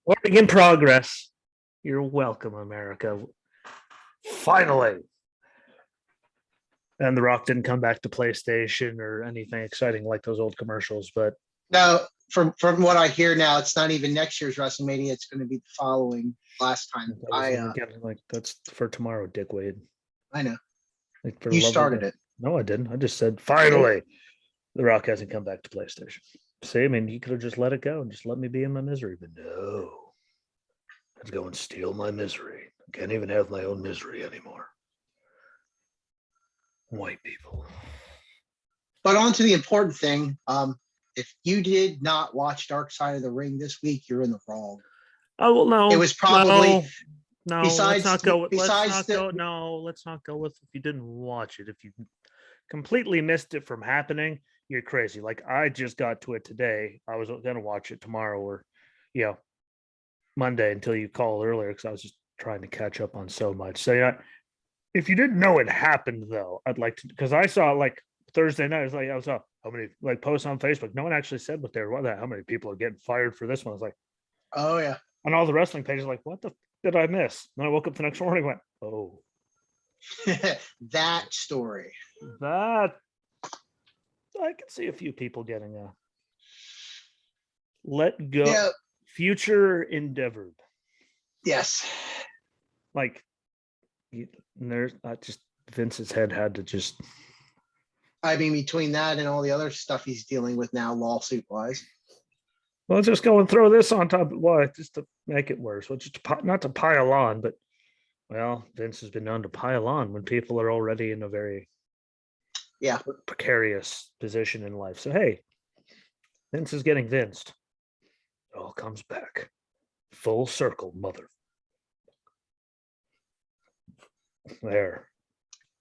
Working in progress. You're welcome, America. Finally. And The Rock didn't come back to PlayStation or anything exciting like those old commercials, but No, from what I hear now, it's not even next year's WrestleMania. It's going to be the following. Last time, again, like that's for tomorrow, Dick Wade. I know Like for you the love started of it. No, I didn't. I just said finally. The Rock hasn't come back to PlayStation. See, I mean, you could have just let it go and just let me be in my misery, but no. Let's go and steal my misery. I can't even have my own misery anymore. White people. But on to the important thing. If you did not watch Darkside of the Ring this week, you're in the wrong. Oh well, no. It was probably no. besides Let's not go. besides let's not the, go. No, let's not go with if you didn't watch it. If you completely missed it from happening, you're crazy. Like I just got to it today. I was gonna watch it tomorrow or, you know, Monday until you called earlier because I was just trying to catch up on so much. So yeah, if you didn't know it happened though, I'd like to because I saw like Thursday night. I saw how many like posts on Facebook. No one actually said what they were. What that? How many people are getting fired for this one? I was like, oh yeah, on all the wrestling pages, like, what the did I miss? And I woke up the next morning and went, oh, that story. that I can see a few people getting a let go, Yeah. future endeavored. Yes. Like, there's not just Vince's head had to just. I mean, between that and all the other stuff he's dealing with now, lawsuit wise. Well, let's just go and throw this on top of what, just to make it worse. Well, just not to pile on, but well, Vince has been known to pile on when people are already in a very precarious position in life. So hey, Vince is getting Vinced. It all comes back full circle, mother. There.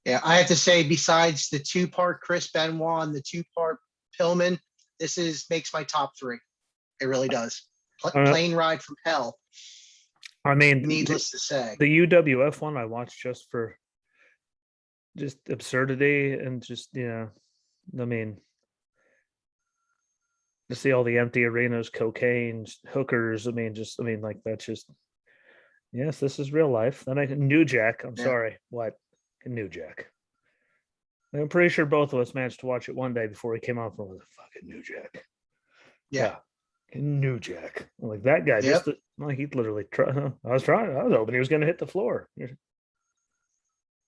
Yeah, I have to say, besides the 2-part Chris Benoit and the 2-part Pillman, this makes my top 3. It really does. Plane ride from hell. I mean, needless to say, the UWF one I watched just for just absurdity and just I mean, to see all the empty arenas, cocaine, hookers. I mean, like that's just yes, this is real life. Then I New Jack. I'm sorry, what New Jack? I'm pretty sure both of us managed to watch it one day before he came out from the fucking New Jack. Yeah. New Jack. Like that guy just like he literally tried. I was hoping he was going to hit the floor.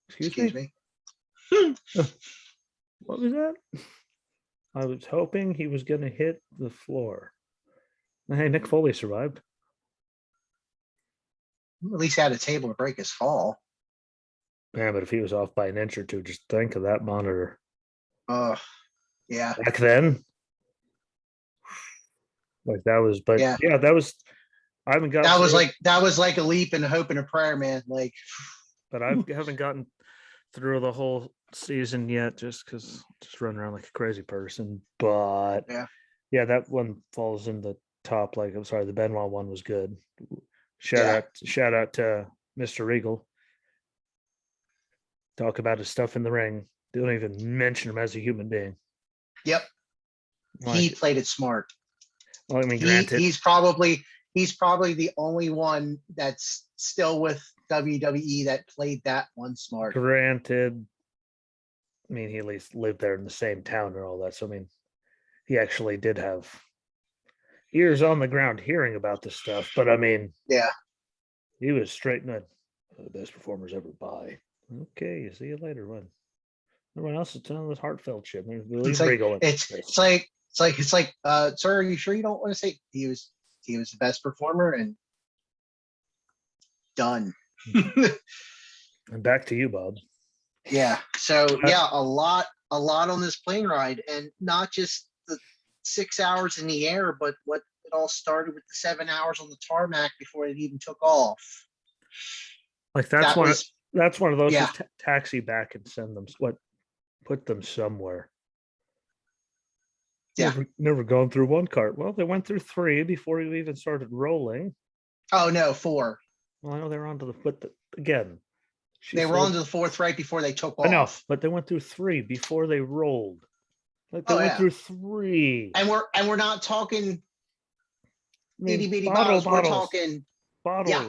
Excuse me. What was that? I was hoping he was going to hit the floor. Hey, Nick Foley survived. At least had a table to break his fall. Yeah, but if he was off by an inch or two, just think of that monitor. Yeah. Back then, like that was, but yeah, that was. I haven't got. That was like a leap and a hope and a prayer, man. Like, but I haven't gotten through the whole season yet, just because just running around like a crazy person. But yeah, that one falls in the top. Like, I'm sorry, the Benoit one was good. Shout out to Mr. Regal. Talk about his stuff in the ring. They don't even mention him as a human being. Yep. Like, he played it smart. Well, I mean, granted, he's probably the only one that's still with WWE that played that one smart. Granted, I mean, he at least lived there in the same town and all that. So, I mean, he actually did have ears on the ground hearing about this stuff. But I mean, he was straight in the best performers ever by. Okay, see you later. When everyone else is telling this heartfelt shit. It's like, sir, are you sure you don't want to say he was the best performer and done? And back to you, Bob. Yeah. So a lot on this plane ride, and not just the 6 hours in the air, but what it all started with the 7 hours on the tarmac before it even took off. Like that's one of those just taxi back and send them put them somewhere. Never gone through one cart. Well, they went through 3 before you even started rolling. Oh no, 4. Well, I know they were onto again. They were onto the 4th right before they took off. I know, but they went through 3 before they rolled. Like they went through 3. And we're not talking itty bitty bottles, bottles. We're talking, yeah.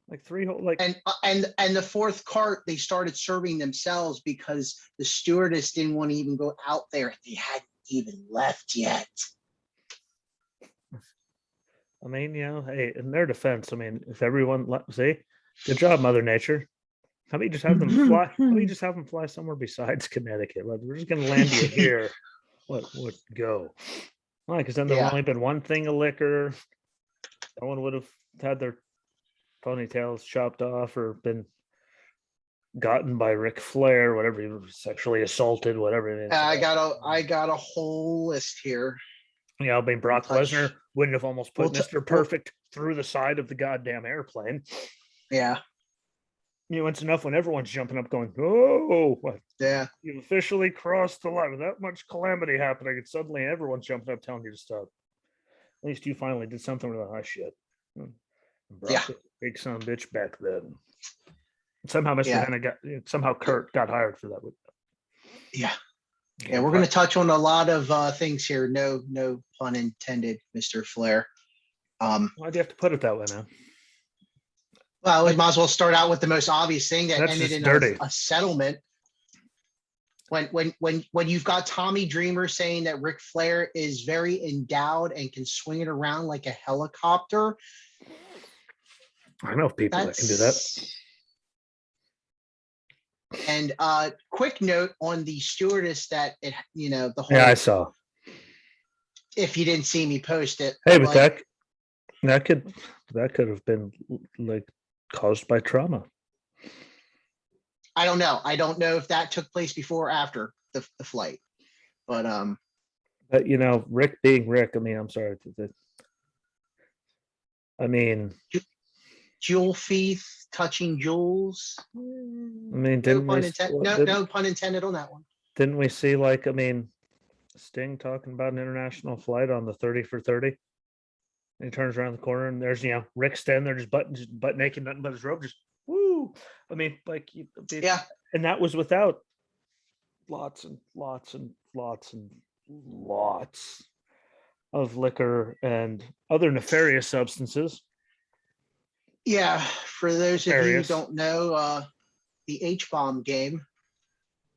like 3 whole, like, And the fourth cart they started serving themselves because the stewardess didn't want to even go out there. They hadn't even left yet. I mean, hey, in their defense, I mean, if everyone see, good job, Mother Nature. How about you just have them fly? How about you just have them fly somewhere besides Connecticut? Like, we're just gonna land you here. What would go? Why? Because then there would only been one thing of liquor. No one would have had their ponytails chopped off or been gotten by Ric Flair, whatever, he was sexually assaulted, whatever it is. I got a whole list here. I mean, Brock Lesnar wouldn't have almost put Mr. Perfect through the side of the goddamn airplane. Yeah. It's enough when everyone's jumping up going, oh, what? Yeah. You've officially crossed the line. With that much calamity happening, and suddenly everyone's jumping up telling you to stop. At least you finally did something with that shit. Brock was a big son of a bitch back then. Somehow Mr. Hennig somehow Kurt got hired for that. Yeah. Yeah, we're going to touch on a lot of things here. No pun intended, Mr. Flair. Why'd you have to put it that way, man? Well, we might as well start out with the most obvious thing that ended in a settlement. When you've got Tommy Dreamer saying that Ric Flair is very endowed and can swing it around like a helicopter. I know people that can do that. And quick note on the stewardess that the whole. Yeah, I saw. If you didn't see me post it. Hey, but that could have been like caused by trauma. I don't know. I don't know if that took place before or after the flight, but Rick being Rick. I mean, I'm sorry. I mean, jewel thief touching jewels. I mean, no pun intended on that one. Didn't we see Sting talking about an international flight on the 30 for 30? And he turns around the corner and there's Rick standing there just butt naked, nothing but his robe, just woo. I mean, and that was without lots and lots and lots and lots of liquor and other nefarious substances. Yeah, for those of you who don't know, the H-bomb game,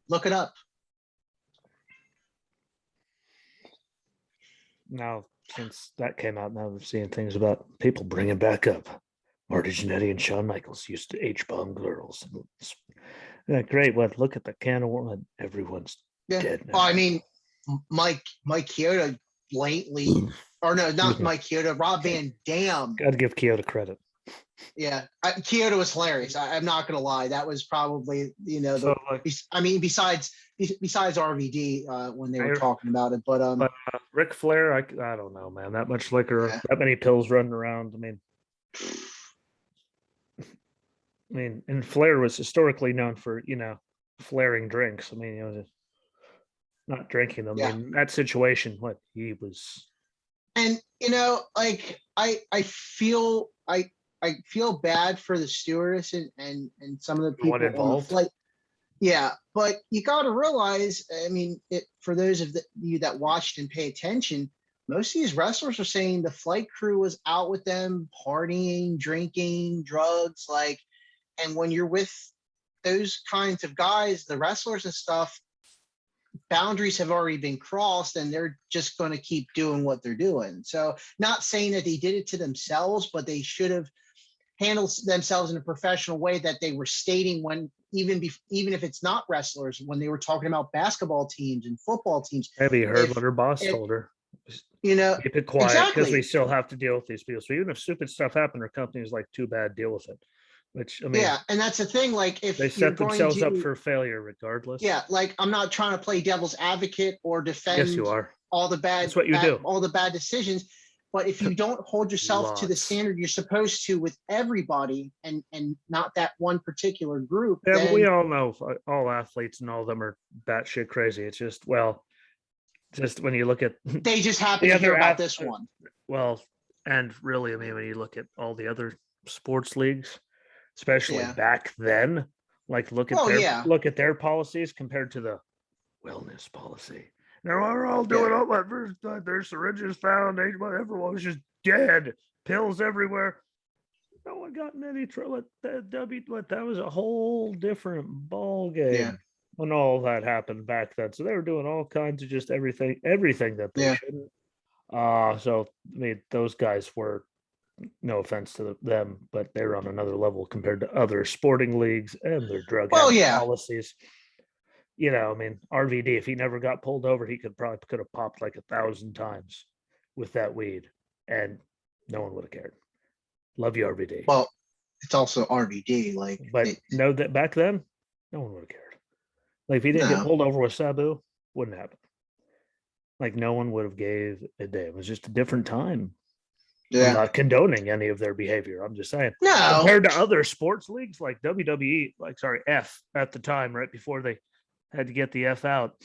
look it up. Now, since that came out, now we're seeing things about people bringing back up Marty Jannetty and Shawn Michaels used to H-bomb girls. Yeah, great. Look at the can of worms. Everyone's dead now. Well, I mean, Mike Chioda blatantly, or no, not Mike Chioda, Rob Van Dam. Got to give Chioda credit. Yeah, Chioda was hilarious. I'm not gonna lie. That was probably besides RVD when they were talking about it, but Ric Flair, I don't know, man. That much liquor, that many pills running around. I mean, and Flair was historically known for flaring drinks. I mean, not drinking them. I mean, that situation, he was. And I feel bad for the stewardess and some of the people on the flight. Yeah, but you got to realize, I mean, for those of you that watched and pay attention, most of these wrestlers are saying the flight crew was out with them, partying, drinking, drugs, and when you're with those kinds of guys, the wrestlers and stuff, boundaries have already been crossed and they're just going to keep doing what they're doing. So not saying that they did it to themselves, but they should have handled themselves in a professional way that they were stating when even if it's not wrestlers, when they were talking about basketball teams and football teams. Maybe you heard what her boss told her. Keep it quiet because we still have to deal with these people. So even if stupid stuff happened, her company's too bad, deal with it. Which, I mean, and that's the thing. If they set themselves up for failure, regardless. Yeah, I'm not trying to play devil's advocate or defend. Yes, you are. All the bad. That's what you do. All the bad decisions. But if you don't hold yourself to the standard you're supposed to with everybody, and not that one particular group. Yeah, but we all know all athletes and all of them are batshit crazy. It's just when you look at they just happen to hear about this one. Well, and really, I mean, when you look at all the other sports leagues, especially back then, look at their policies compared to the wellness policy We're all doing all that. There's syringes found. Everyone was just dead. Pills everywhere. No one got in any trouble. That was a whole different ball Yeah. game when all that happened back then. So they were doing all kinds of just everything that they Yeah. shouldn't. So I mean, those guys were, no offense to them, but they're on another level compared to other sporting leagues and their drug Well, habit yeah. policies. I mean, RVD, if he never got pulled over, he could have popped like 1,000 times with that weed, and no one would have cared. Love you, RVD. Well, it's also RVD. But know that back then, no one would have cared. Like if he didn't get No. pulled over with Sabu, wouldn't happen. Like no one would have gave a day. It was just a different time. I'm Yeah. not condoning any of their behavior. I'm just saying, No. compared to other sports leagues like WWE, F at the time, right before they had to get the F out.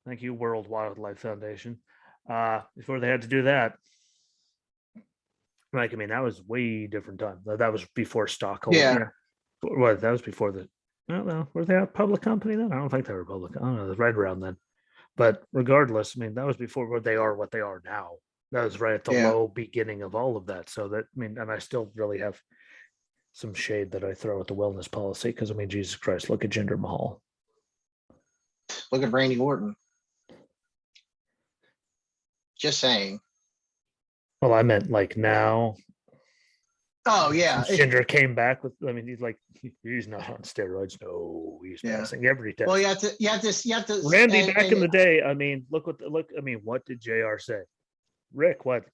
Thank you, World Wildlife Foundation. Before they had to do that, like I mean, that was way different time. That was before Stockholm. Yeah. What? That was before the. I don't know. Were they a public company then? I don't think they were public. I don't know. It was right around then. But regardless, I mean, that was before what they are now. That was right at the Yeah. low beginning of all of that. So that I mean, and I still really have some shade that I throw at the wellness policy because I mean, Jesus Christ, look at Jinder Mahal. Look at Randy Orton. Just saying. Well, I meant like now. Oh yeah. Jinder came back with. I mean, he's not on steroids. No, he's passing every test. Well, you have to. Randy back in the day. I mean, look. I mean, what did JR say? Rick, what?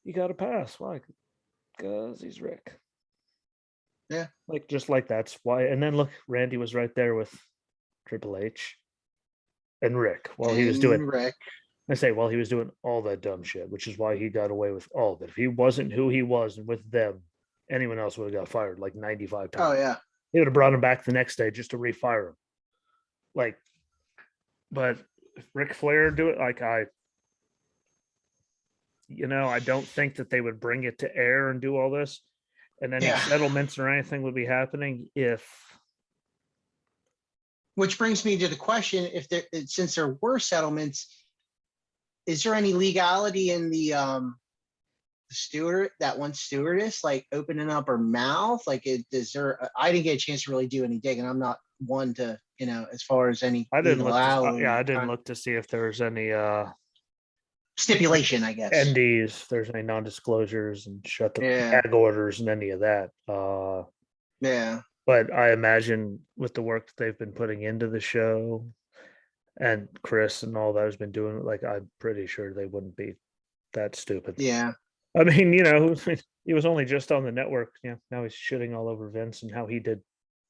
You got to pass. Why? Because he's Rick. Yeah. Like just like that's why. And then look, Randy was right there with Triple H and Rick while he was doing. Rick. While he was doing all that dumb shit, which is why he got away with all of it. If he wasn't who he was and with them, anyone else would have got fired like 95 times. Oh yeah. He would have brought him back the next day just to refire him. Like, but if Ric Flair do it, like I don't think that they would bring it to air and do all this, and any settlements or anything would be happening if. Which brings me to the question: since there were settlements, is there any legality in the stewardess like opening up her mouth? Like, is there? I didn't get a chance to really do any digging. I'm not one to, as far as any. I didn't look to see if there's any stipulation, I guess. NDs, there's any non-disclosures and shut the gag orders and any of that. Yeah. But I imagine with the work that they've been putting into the show and Chris and all that has been doing, like I'm pretty sure they wouldn't be that stupid. Yeah. I mean, he was only just on the network. Yeah. Now he's shitting all over Vince and how he did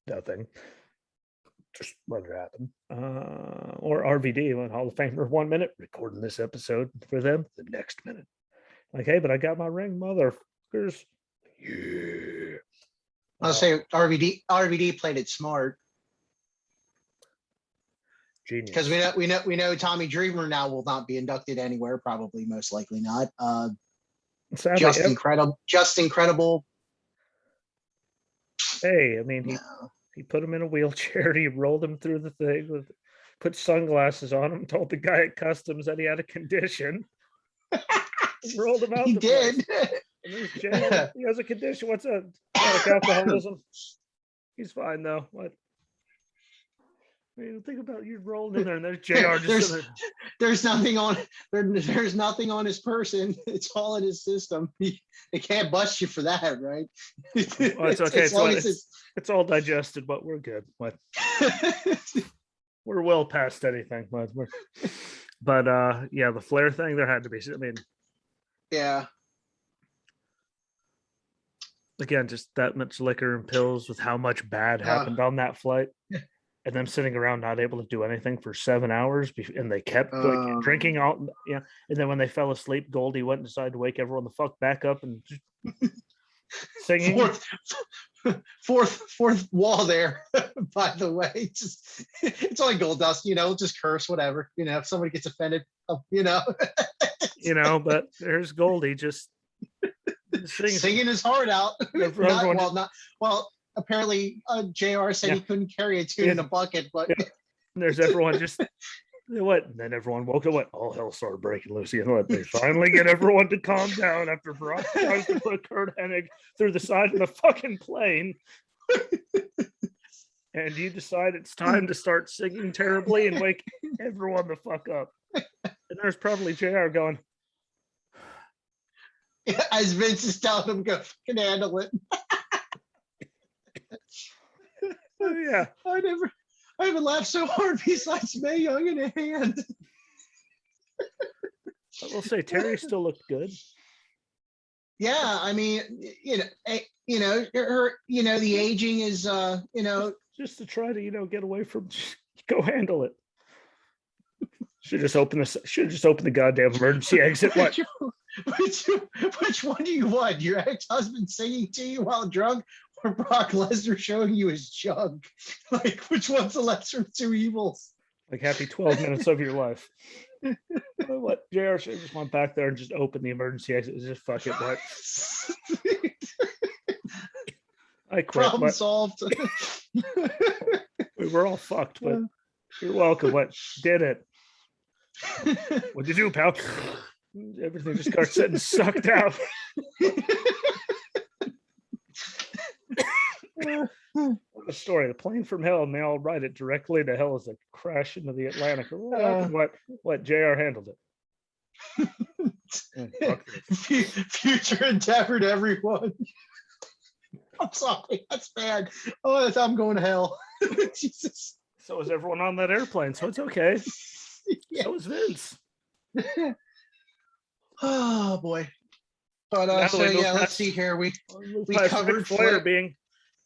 nothing. Just let it happen. Or RVD, when Hall of Famer 1 minute, recording this episode for them the next minute. Like, hey, but I got my ring, motherfuckers. Yeah. I'll say RVD played it smart. Genius. Because we know Tommy Dreamer now will not be inducted anywhere, probably most likely not. Sadly, just incredible. Hey, I mean he put him in a wheelchair. He rolled him through the thing, put sunglasses on him, told the guy at customs that he had a condition. Rolled him out. He did. He has a condition. What's that? Like alcoholism. He's fine though. What? I mean, think about you rolling in there, and there's JR. There's nothing on. There's nothing on his person. It's all in his system. They can't bust you for that, right? Well, it's okay. It's all digested, but we're good. What? We're well past anything. But the Flair thing, there had to be. I mean, yeah. Again, just that much liquor and pills with how much bad happened on that flight. And them sitting around not able to do anything for 7 hours, and they kept drinking all. Yeah, and then when they fell asleep, Goldie went and decided to wake everyone the fuck back up and singing. Fourth wall there. By the way, it's only Goldust. Just curse whatever. If somebody gets offended, But there's Goldie just singing his heart out. Apparently, JR said he couldn't carry a tune in a bucket, but there's everyone just What? And then everyone woke up. What? All hell started breaking loose. You know what? They finally get everyone to calm down after Brock tries to put Kurt Hennig through the side of the fucking plane. And you decide it's time to start singing terribly and wake everyone the fuck up. And there's probably JR going, As Vince is telling him, go fucking handle it. oh, yeah. I haven't laughed so hard besides Mae Young in a hand. I will say Terry still looked good. Yeah, I mean, her, the aging is, just to try to, get away from, go handle it. Should just open the goddamn emergency exit. What? Which one do you want? Your ex-husband singing to you while drunk, or Brock Lesnar showing you his junk? Like, which one's the lesser of two evils? Like, happy 12 minutes of your life. What? JR should have just went back there and just opened the emergency exit. Just fuck it. What? I quit. Problem solved. We were all fucked, but you're welcome. What? Did it? What'd you do, pal? Everything just got getting sucked out. The story, the plane from hell, and they all ride it directly to hell as they crash into the Atlantic. What JR handled it. Future endeavor to everyone. I'm sorry, that's bad. Oh, I'm going to hell. Jesus. So is everyone on that airplane, so it's okay. Yeah. So is Vince. Oh boy. But let's see here. We covered Flair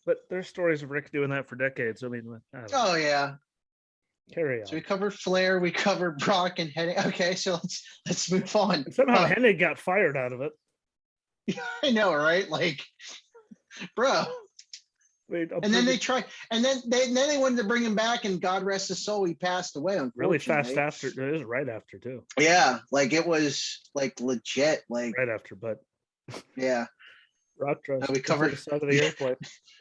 but there's stories of Rick doing that for decades. I mean, oh yeah. Carry on. So we covered Flair, we covered Brock and Hennig. Okay, so let's move on. And somehow Hennig got fired out of it. Yeah, I know, right? Like, bro. Wait, and then they tried, and then they wanted to bring him back, and God rest his soul, he passed away. Really fast after. It was right after too. Yeah, like it was like legit, like right after, but yeah. Rock we covered the side of the airplane.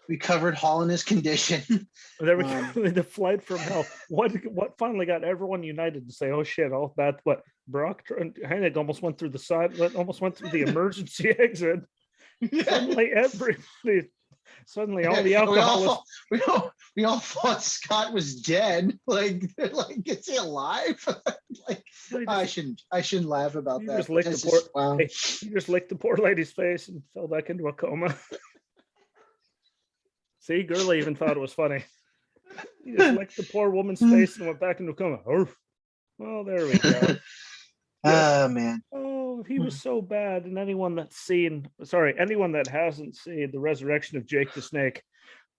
We covered Hall in his condition. There we go. The flight from hell. What finally got everyone united to say, "Oh shit!" All that. What Brock Hennig almost went through the side. Almost went through the emergency exit. Yeah. Suddenly all the alcohol. We all thought Scott was dead. Like is he alive? Like I shouldn't laugh about that. He just licked the poor lady's face and fell back into a coma. See, Gurley even thought it was funny. He just licked the poor woman's face and went back into a coma. Oh, well, there we go. Oh man. Oh, he was so bad. And anyone that hasn't seen the resurrection of Jake the Snake,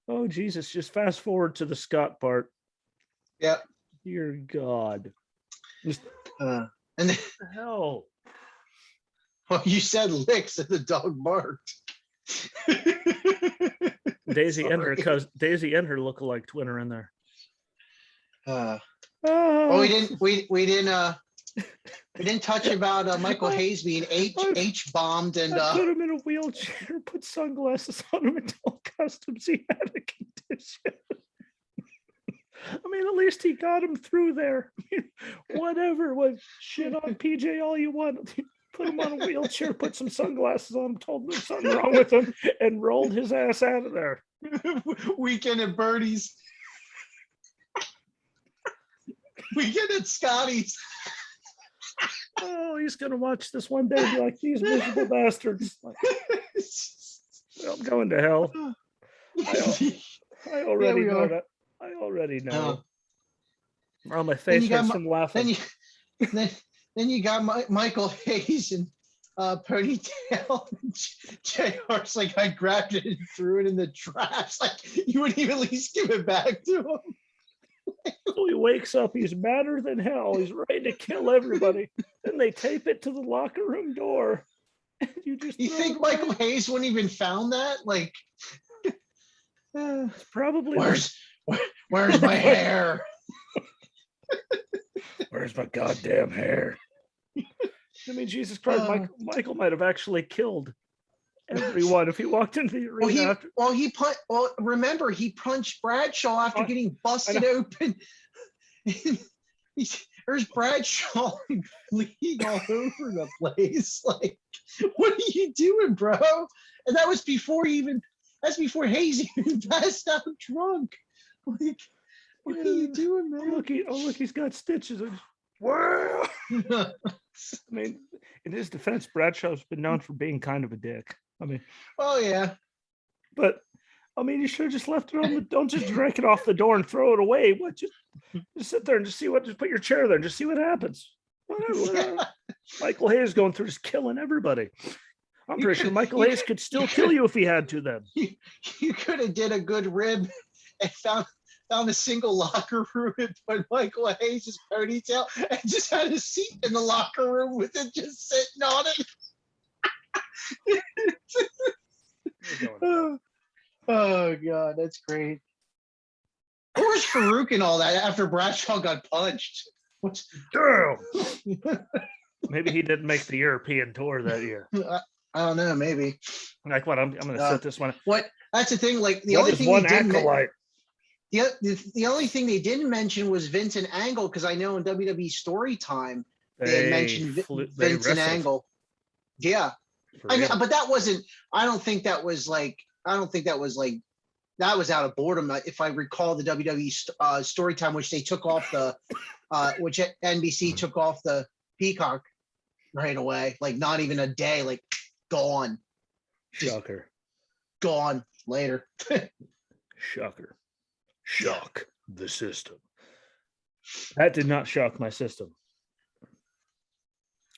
oh Jesus, just fast forward to the Scott part. Yep. Dear God. And then, hell. Well, you said licks and the dog barked. Daisy and her lookalike twin are in there. Well, we didn't touch about Michael Hayes being H bombed and put him in a wheelchair, put sunglasses on him, and told customs he had a condition. I mean, at least he got him through there. I mean, whatever, shit on PJ all you want. Put him on a wheelchair, put some sunglasses on him, told him there's something wrong with him, and rolled his ass out of there. Weekend at Bernie's. Weekend at Scotty's. Oh, he's gonna watch this one day and be like, these miserable bastards. Like, I'm going to hell. I already know that. I already know. On my face has some laughing. Then you got Michael Hayes and ponytail. JR's like, I grabbed it and threw it in the trash. Like, you wouldn't even at least give it back to him. So he wakes up, he's madder than hell, he's ready to kill everybody. Then they tape it to the locker room door. And you think Michael Hayes wouldn't even found that? Like, it's probably where's my hair? Where's my goddamn hair? I mean, Jesus Christ, Michael might have actually killed everyone if he walked into the arena. Remember, he punched Bradshaw after getting busted open. There's Bradshaw bleeding all over the place. Like, what are you doing, bro? And that was before that's before Hayes even passed out drunk. Like, what are you doing, man? Look, he's got stitches. Wow. I mean, in his defense, Bradshaw's been known for being kind of a dick. I mean, oh yeah, but I mean, you should have just left it on the. Don't just drink it off the door and throw it away. What? Just sit there and just see what. Just put your chair there and just see what happens. Whatever. Yeah. Michael Hayes going through just killing everybody. I'm pretty sure Michael Hayes could still kill you if he had to. Then you could have did a good rib and found a single locker room and put Michael Hayes' ponytail and just had a seat in the locker room with it just sitting on it. Oh God, that's great. Where was Farouk and all that after Bradshaw got punched? Damn. Maybe he didn't make the European tour that year. I don't know, maybe. Like what? I'm going to set this one. What? That's the thing. Like the What only is thing one they didn't acolyte? the only thing they didn't mention was Vincent Angle, because I know in WWE story time they had mentioned Vincent Angle. Yeah, I mean, but that wasn't. I don't think that was like. That was out of boredom. If I recall the WWE story time, which they took off the, which NBC took off the Peacock right away, like not even a day, like gone. Shocker. Gone later. Shocker. Shock the system. That did not shock my system.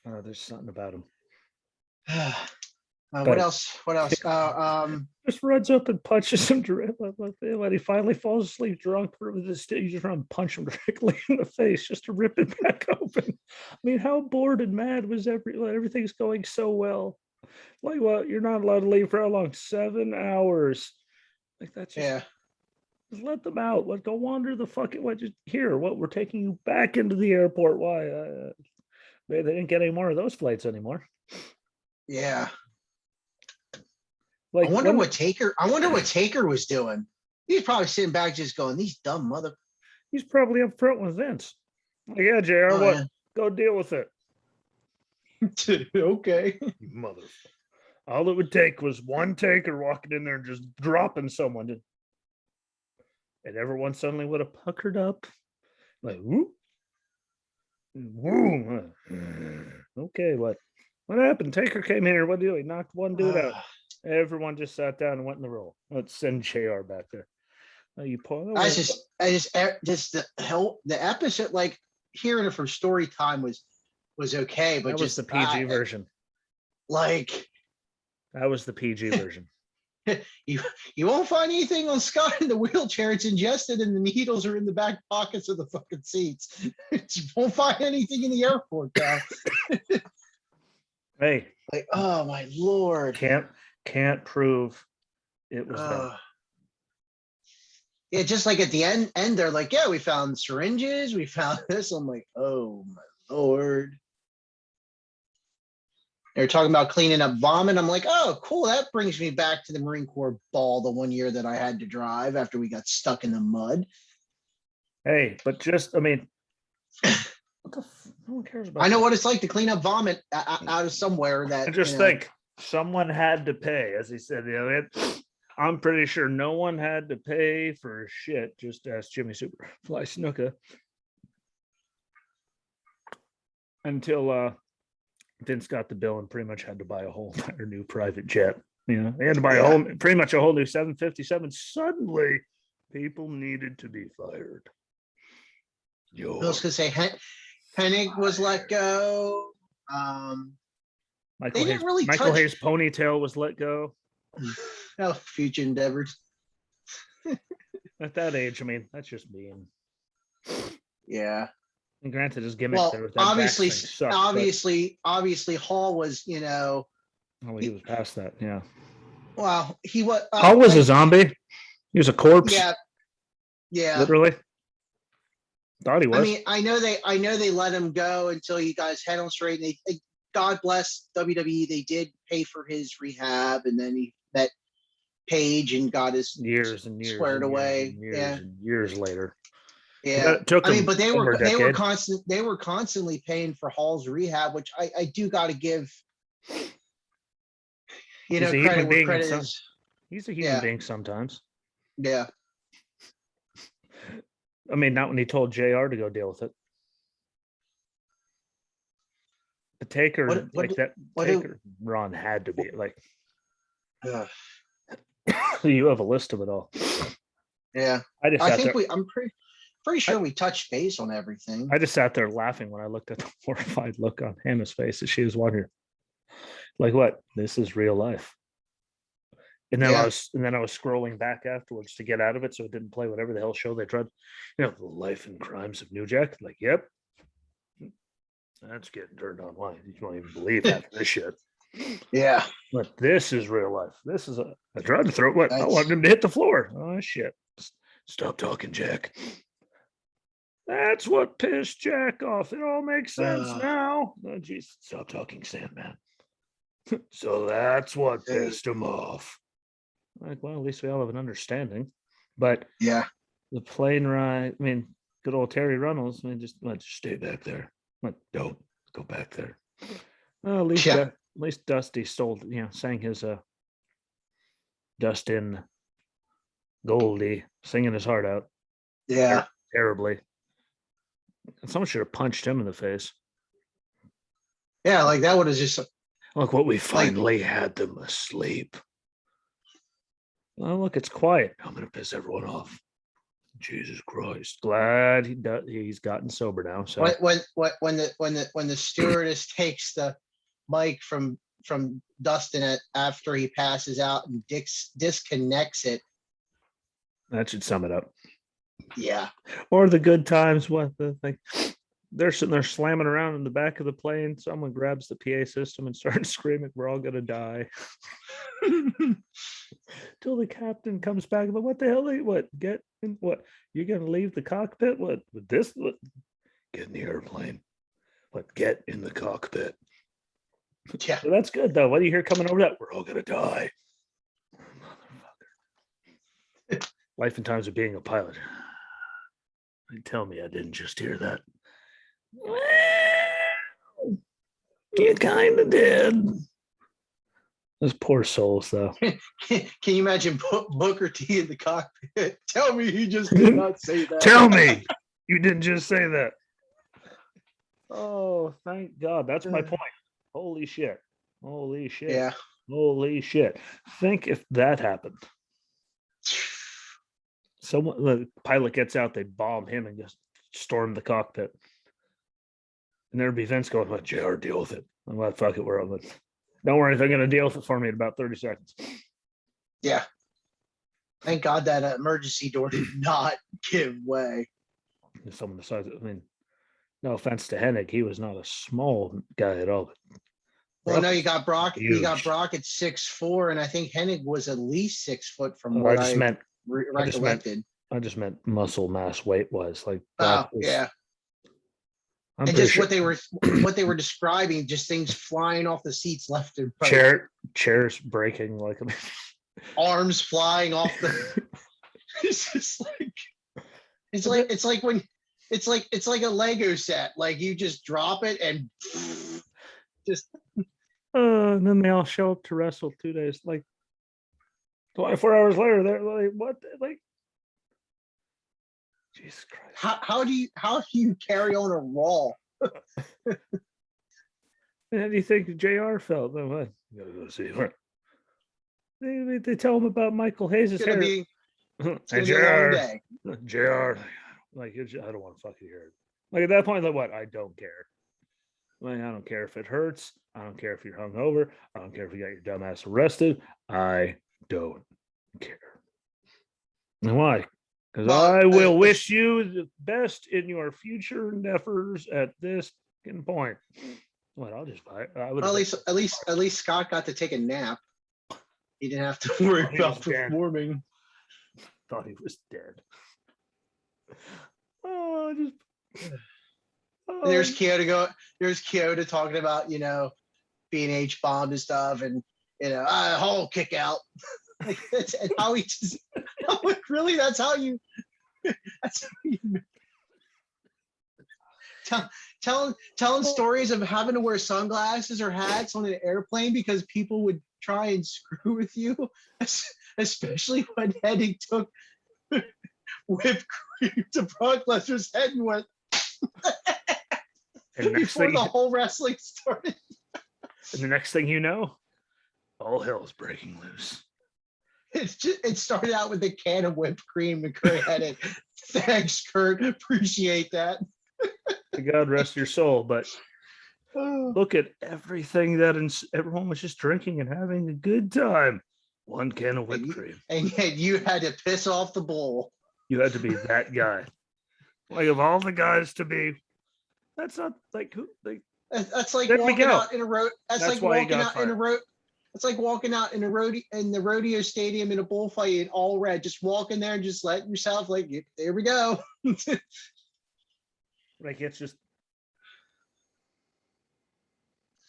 There's something about him. What else? Just runs up and punches him directly when he finally falls asleep drunk. You just run and punch him directly in the face just to rip it back open. I mean, how bored and mad was everything's going so well. Like, what? You're not allowed to leave for how long? 7 hours. Like that's just let them out. Let go wander the fucking. What? Just here. What? We're taking you back into the airport. Why? They didn't get any more of those flights anymore. Yeah. Like, I wonder what Taker was doing. He's probably sitting back just going, "These dumb mother." He's probably up front with Vince. Like, yeah, JR, what? Yeah. Go deal with it. Okay. Mother. All it would take was one Taker walking in there and just dropping someone. And everyone suddenly would have puckered up. Like, whoop. Woo. Okay, what happened? Taker came here. What did he knocked one dude out? Everyone just sat down and went in the roll. Let's send JR back there. The episode, like hearing it from story time was okay, but that was the PG version. Like that was the PG version. You won't find anything on Scott in the wheelchair. It's ingested and the needles are in the back pockets of the fucking seats. You won't find anything in the airport, guy. Hey. Like, oh my Lord. Can't prove it was them. Yeah, just like at the end they're like, yeah, we found syringes, we found this. I'm like, oh my Lord. They're talking about cleaning up vomit. I'm like, oh, cool. That brings me back to the Marine Corps ball the one year that I had to drive after we got stuck in the mud. Hey, but just, I mean, no one cares about I know what it's like to clean up vomit out of somewhere that. I just think someone had to pay, as he said. I'm pretty sure no one had to pay for shit. Just ask Jimmy Superfly Snuka. Until Vince got the bill and pretty much had to buy a whole entire new private jet. You know, they had to buy pretty much a whole new 757. Suddenly, people needed to be fired. I was going to say, Hennig was let go. Michael Hayes' ponytail was let go. Future endeavors. At that age, I mean, that's just mean. Yeah. And granted, his gimmick there with that obviously, sucked, obviously, Hall was, he was past that. Yeah. Well, he was. Hall was a zombie. He was a corpse. Yeah. Yeah. Literally. Thought he was. I mean, I know they let him go until he got his head on straight. And they, God bless WWE, they did pay for his rehab, and then he met Paige and got his years and years squared and away. Years later. Yeah. It took I mean, him but they over were a decade. constantly paying for Hall's rehab, which I do got to give, He's a credit human where being, and credit some is. he's a human Yeah. being sometimes. Yeah. I mean, not when he told JR to go deal with it. The Taker, what do- Taker run had to be like uh, you have a list of it all. yeah. I just I sat think there. I'm pretty sure we touched base on everything. I just sat there laughing when I looked at the horrified look on Hannah's face as she was watching. Like, what? This is real life. And then Yeah. I was scrolling back afterwards to get out of it, so it didn't play whatever the hell show they tried. The life and crimes of New Jack. Like, yep, that's getting turned online. You won't even believe half of this shit. Yeah. But this is real life. This is I tried to throw what I That's- wanted him to hit the floor. Oh shit! Stop talking, Jack. That's what pissed Jack off. It all makes sense now. Oh, geez, stop talking, Sandman. So that's what pissed him off. Like, well, at least we all have an understanding. But Yeah. the plane ride, I mean, good old Terry Runnels, I mean, just stay back there. Don't go back there. Well, at least Dusty sang his Dustin Goldie, singing his heart out. Yeah. Terribly. Someone should have punched him in the face. Yeah, like that would have just Look what we finally had them asleep. Well, look, it's quiet. I'm gonna piss everyone off. Jesus Christ! Glad he's gotten sober now. So when the stewardess takes the mic from Dustin after he passes out and disconnects it. That should sum it up. Yeah. Or the good times. What the thing? They're sitting there slamming around in the back of the plane. Someone grabs the PA system and starts screaming, "We're all gonna die!" Till the captain comes back. But what the hell? What? Get in? What? You're gonna leave the cockpit? What? With this? What? Get in the airplane. What? Get in the cockpit. Yeah. So that's good though. What do you hear coming over that? We're all gonna die. Motherfucker. Life and times of being a pilot. Tell me I didn't just hear that. Well, you kind of did. Those poor souls, though. Can you imagine Booker T in the cockpit? Tell me he just did not say that. Tell me you didn't just say that. Oh, thank God. That's my point. Holy shit. Holy shit. Yeah. Holy shit. Think if that happened. Someone, the pilot gets out, they bomb him and just storm the cockpit. And there'd be Vince going, "What, JR, deal with it." I'm like, fuck it, we're on it. Don't worry, they're going to deal with it for me in about 30 seconds. Yeah. Thank God that emergency door did not give way. Someone decides, I mean, no offense to Hennig, he was not a small guy at all. Well, no, you got Brock. Huge. You got Brock at 6'4", and I think Hennig was at least 6 foot from Well, what I just recollected. I just meant muscle mass weight wise. Like, yeah. I'm and just sure. what they were describing, just things flying off the seats left and right. Chairs breaking, like arms flying off the. It's just like it's like a Lego set. Like you just drop it and just. And then they all show up to wrestle 2 days, like 24 hours later. They're like, what? Like, Jesus Christ! How do you carry on a Raw? And how do you think JR felt? Then what? You gotta go see her. They tell him about Michael Hayes' hair. And JR, like, I don't want to fucking hear it. Like at that point, like, what? I don't care. Like, I don't care if it hurts. I don't care if you're hungover. I don't care if you got your dumb ass arrested. I don't care. And why? Because I will wish you the best in your future endeavors at this point. What? I'll just buy it. At least Scott got to take a nap. He didn't have to worry about performing. Thought he was dead. Oh, just. And there's Kyoto talking about, being H-bombed and stuff, and whole kick out. Like that's and how he just really that's how you telling stories of having to wear sunglasses or hats on an airplane because people would try and screw with you, especially when Hennig took whipped cream to Brock Lesnar's head and went And before the whole wrestling started. and the next thing you know, all hell's breaking loose. It started out with a can of whipped cream and Kurt Hennig. Thanks, Kurt. Appreciate that. God rest your soul, but look at everything that everyone was just drinking and having a good time. One can of whipped cream. And yet you had to piss off the bowl. You had to be that guy. Like of all the guys to be, that's not like who. Like that's like there we walking go. out in a road. That's like why he walking got out in a fired. road. It's like walking out in the rodeo stadium in a bullfight in all red. Just walk in there and just letting yourself like, there we go. Like it's just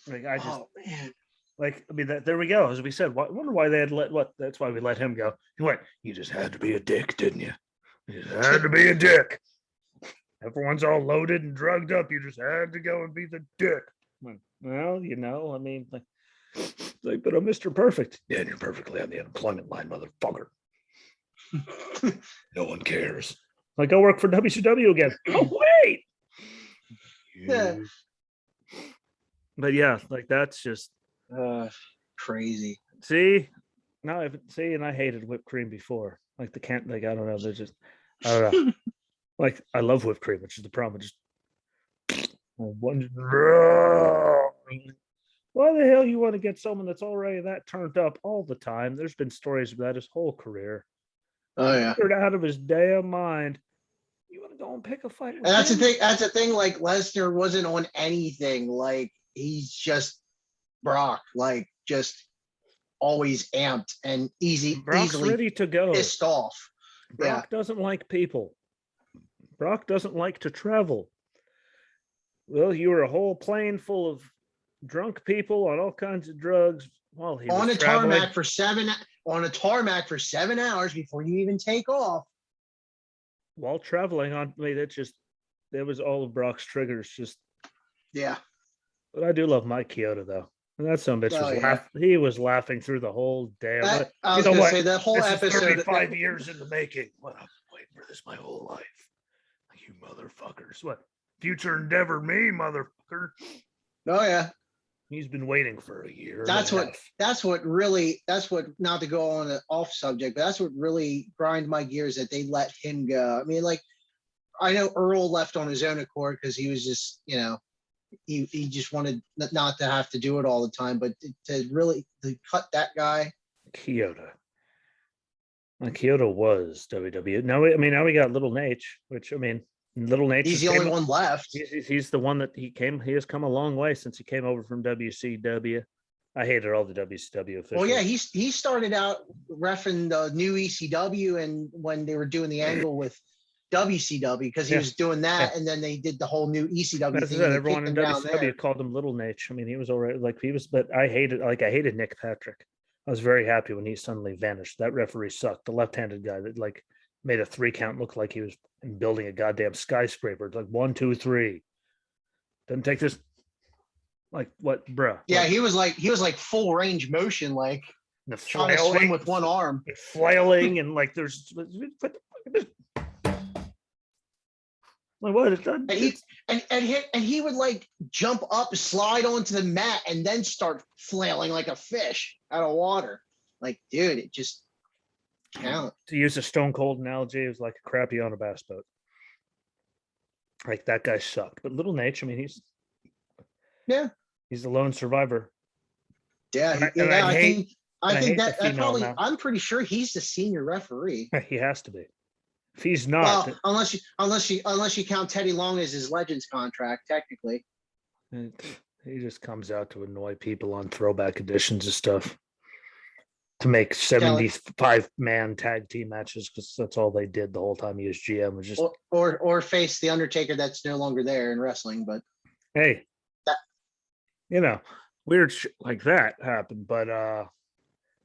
like I just Oh man. like I mean that there we go. As we said, I wonder why they had let what that's why we let him go. He went, you just had to be a dick, didn't you? You just had to be a dick. Everyone's all loaded and drugged up. You just had to go and be the dick. Well, you know, I mean, like, but I'm Mr. Perfect. Yeah, you're perfectly on the unemployment line, motherfucker. No one cares. Like, I'll work for WCW again. Oh, wait. Yeah. But yeah, like that's just Crazy. see. No, I've see, and I hated whipped cream before. Like the can't, like I don't know. They're just I don't know. Like I love whipped cream, which is the problem. Just one. Why the hell you want to get someone that's already that turned up all the time? There's been stories about his whole career. Oh yeah. Out of his damn mind. You want to go and pick a fight with And that's him? the thing. That's the thing. Like Lesnar wasn't on anything. Like he's just Brock. Like just always amped and Brock's easily ready to go. pissed off. Brock doesn't like people. Brock doesn't like to travel. Well, you were a whole plane full of drunk people on all kinds of drugs while he on was a traveling. tarmac for 7 hours before you even take off. While traveling on, I mean, that was all of Brock's triggers. Just yeah. But I do love Mike Chioda though. And that son of a bitch was he was laughing through the whole damn. I was gonna say that whole this episode. Is 35 years in the making. What I'm waiting for this my whole life. You motherfuckers. What? Future endeavor me, motherfucker. Oh yeah. He's been waiting for a year. That's what not to go on an off subject, but that's what really grind my gears that they let him go. I mean, like I know Earl left on his own accord because he was just, you know, he just wanted not to have to do it all the time, but to cut that guy. Chioda. Like Chioda was WWE. Now we got Little Nate, which I mean, Little Nate. He's the only one left. He's the one that he has come a long way since he came over from WCW. I hated all the WCW officials. Well, yeah, he started out reffing the new ECW, and when they were doing the angle with WCW because he was doing that, and then they did the whole new ECW That's thing. everyone in WCW called him Little Nate. I mean, he was already like he was, but I hated Nick Patrick. I was very happy when he suddenly vanished. That referee sucked. The left-handed guy that like made a 3 count look like he was building a goddamn skyscraper. It's like 1, 2, 3. Doesn't take this. Like what, bruh? Yeah, like, he was like full range motion, like the trying to swing with one arm, flailing, and like there's like what? And he would like jump up, slide onto the mat, and then start flailing like a fish out of water. Like, dude, it just count. To use a Stone Cold analogy, it was like a crappy on a bass boat. Like that guy sucked. But Little Nate, I mean, he's the lone survivor. Yeah, I think that probably. Now. I'm pretty sure he's the senior referee. He has to be. If he's not, well, unless you count Teddy Long as his Legends contract, technically. He just comes out to annoy people on throwback editions of stuff to make 75-man tag team matches because that's all they did the whole time he was GM was just or face the Undertaker that's no longer there in wrestling. But hey, weird shit like that happened. But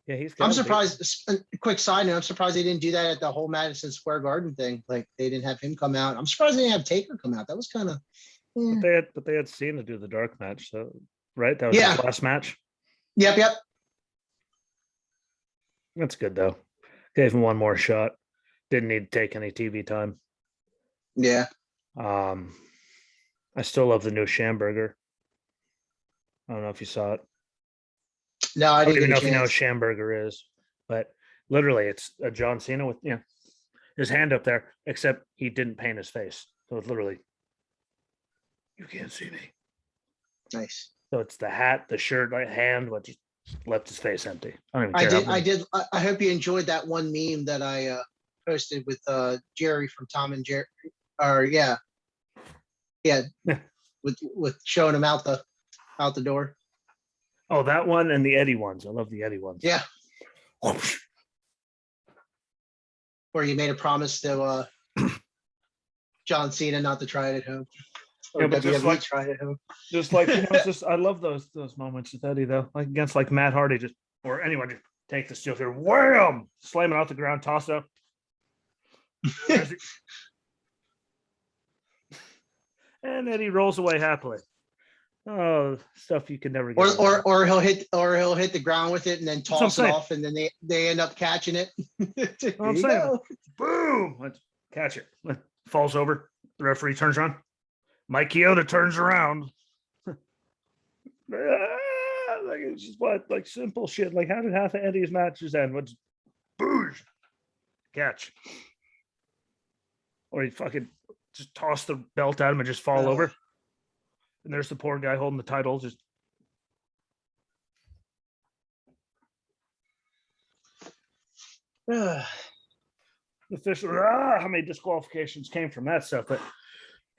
yeah, I'm surprised. Quick side note: I'm surprised they didn't do that at the whole Madison Square Garden thing. Like they didn't have him come out. I'm surprised they didn't have Taker come out. That was kind of But they had Cena do the dark match, so right? That was Yeah. his last match. Yep. That's good though. Gave him one more shot. Didn't need to take any TV time. Yeah. I still love the new Schamberger. I don't know if you saw it. No, I I don't didn't even get know a if you know what chance. Schamberger is, but literally it's a John Cena with his hand up there, except he didn't paint his face. So it's literally, you can't see me. Nice. So it's the hat, the shirt, like hand, but just left his face empty. I don't even care how I many. did. I hope you enjoyed that one meme that I posted with Jerry from Tom and Jerry. Or yeah, with showing him out the door. Oh, that one and the Eddie ones. I love the Eddie ones. Yeah. Where you made a promise to John Cena not to try it at home. Or Yeah, but just WWE like, try it at home. just like it's just I love those moments with Eddie though. Like against like Matt Hardy, just or anyone just take the steel here, wham, slam it off the ground, toss it up. And Eddie rolls away happily. Oh, stuff you can never get. Or he'll hit the ground with it and then toss it off, and then they end up catching it. I'm saying, boom, let's catch it. Falls over. The referee turns around. Mike Chioda turns around. Like it's just like simple shit. Like how did half of Eddie's matches end? What's boosh catch? Or he fucking just toss the belt at him and just fall over. And there's the poor guy holding the title. Just official. How many disqualifications came from that stuff? But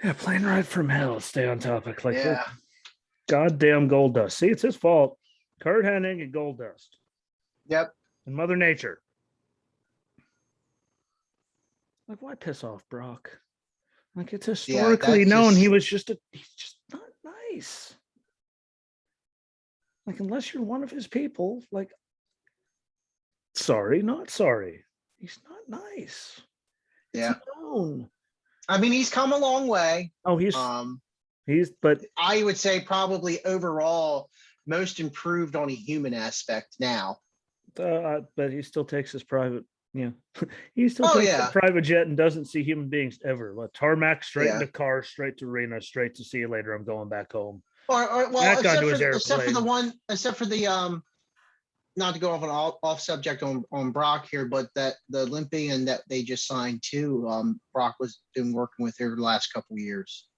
yeah, plane ride from hell. Stay on topic. Like goddamn Gold Dust. See, it's his fault. Kurt Hennig and Gold Dust. Yep. And Mother Nature. Like, why piss off Brock? Like, it's historically known he's just not nice. Like, unless you're one of his people, like, sorry, not sorry. He's not nice. Yeah. It's known. I mean, he's come a long way. Oh, but I would say probably overall most improved on a human aspect now. But he still takes his private, he still takes a private jet and doesn't see human beings ever. Like tarmac, straight into car, straight to arena, straight to see you later. I'm going back home. Well, except for the not to go off subject on Brock here, but that the Olympian that they just signed too, Brock was been working with here the last couple of years.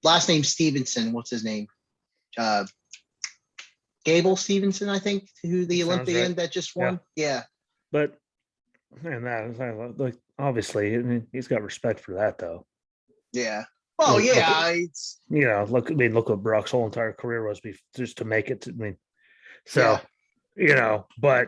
Last name Stevenson. What's his name? Gable Stevenson, I think, who the Olympian that just won. Yeah. But that like obviously he's got respect for that though. Yeah. Well, look what Brock's whole entire career was just to make it. But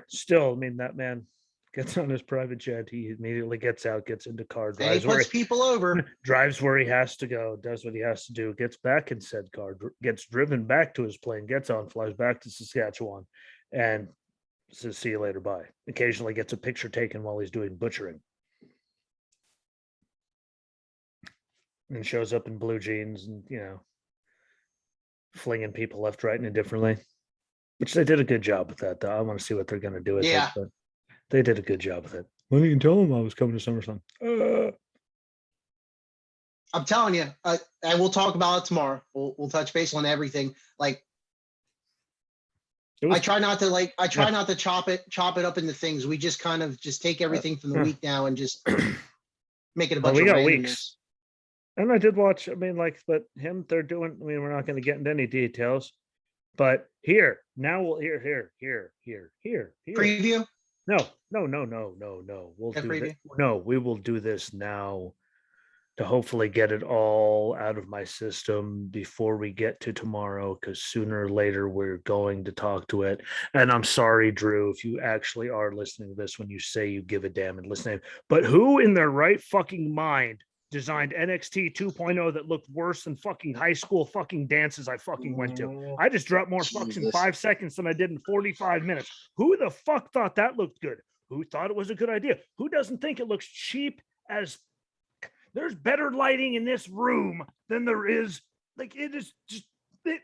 still, that man gets on his private jet. He immediately gets out, gets into car, drives and he puts people over, drives where he has to go, does what he has to do, gets back in said car, gets driven back to his plane, gets on, flies back to Saskatchewan, and says, "See you later, bye." Occasionally gets a picture taken while he's doing butchering. And shows up in blue jeans and, flinging people left, right, and indifferently. Which they did a good job with that, though. I want to see what they're going to do with it. But they did a good job with it. Well, you can tell them I was coming to SummerSlam. I'm telling you, and we'll talk about it tomorrow. We'll touch base on everything. Like, I try not to chop it up into things. We just kind of just take everything from the week now and just make it a bunch of randomness. Weeks. And I did watch, but him, they're doing, we're not going to get into any details, but here, now we'll here. Preview? No. We'll do preview? No, we will do this now to hopefully get it all out of my system before we get to tomorrow, because sooner or later we're going to talk to it. And I'm sorry, Drew, if you actually are listening to this when you say you give a damn and listening, but who in their right fucking mind designed NXT 2.0 that looked worse than fucking high school fucking dances I fucking went to? I just dropped more fucks in 5 seconds than I did in 45 minutes. Who the fuck thought that looked good? Who thought it was a good idea? Who doesn't think it looks cheap as there's better lighting in this room than there is. Like, it is just it.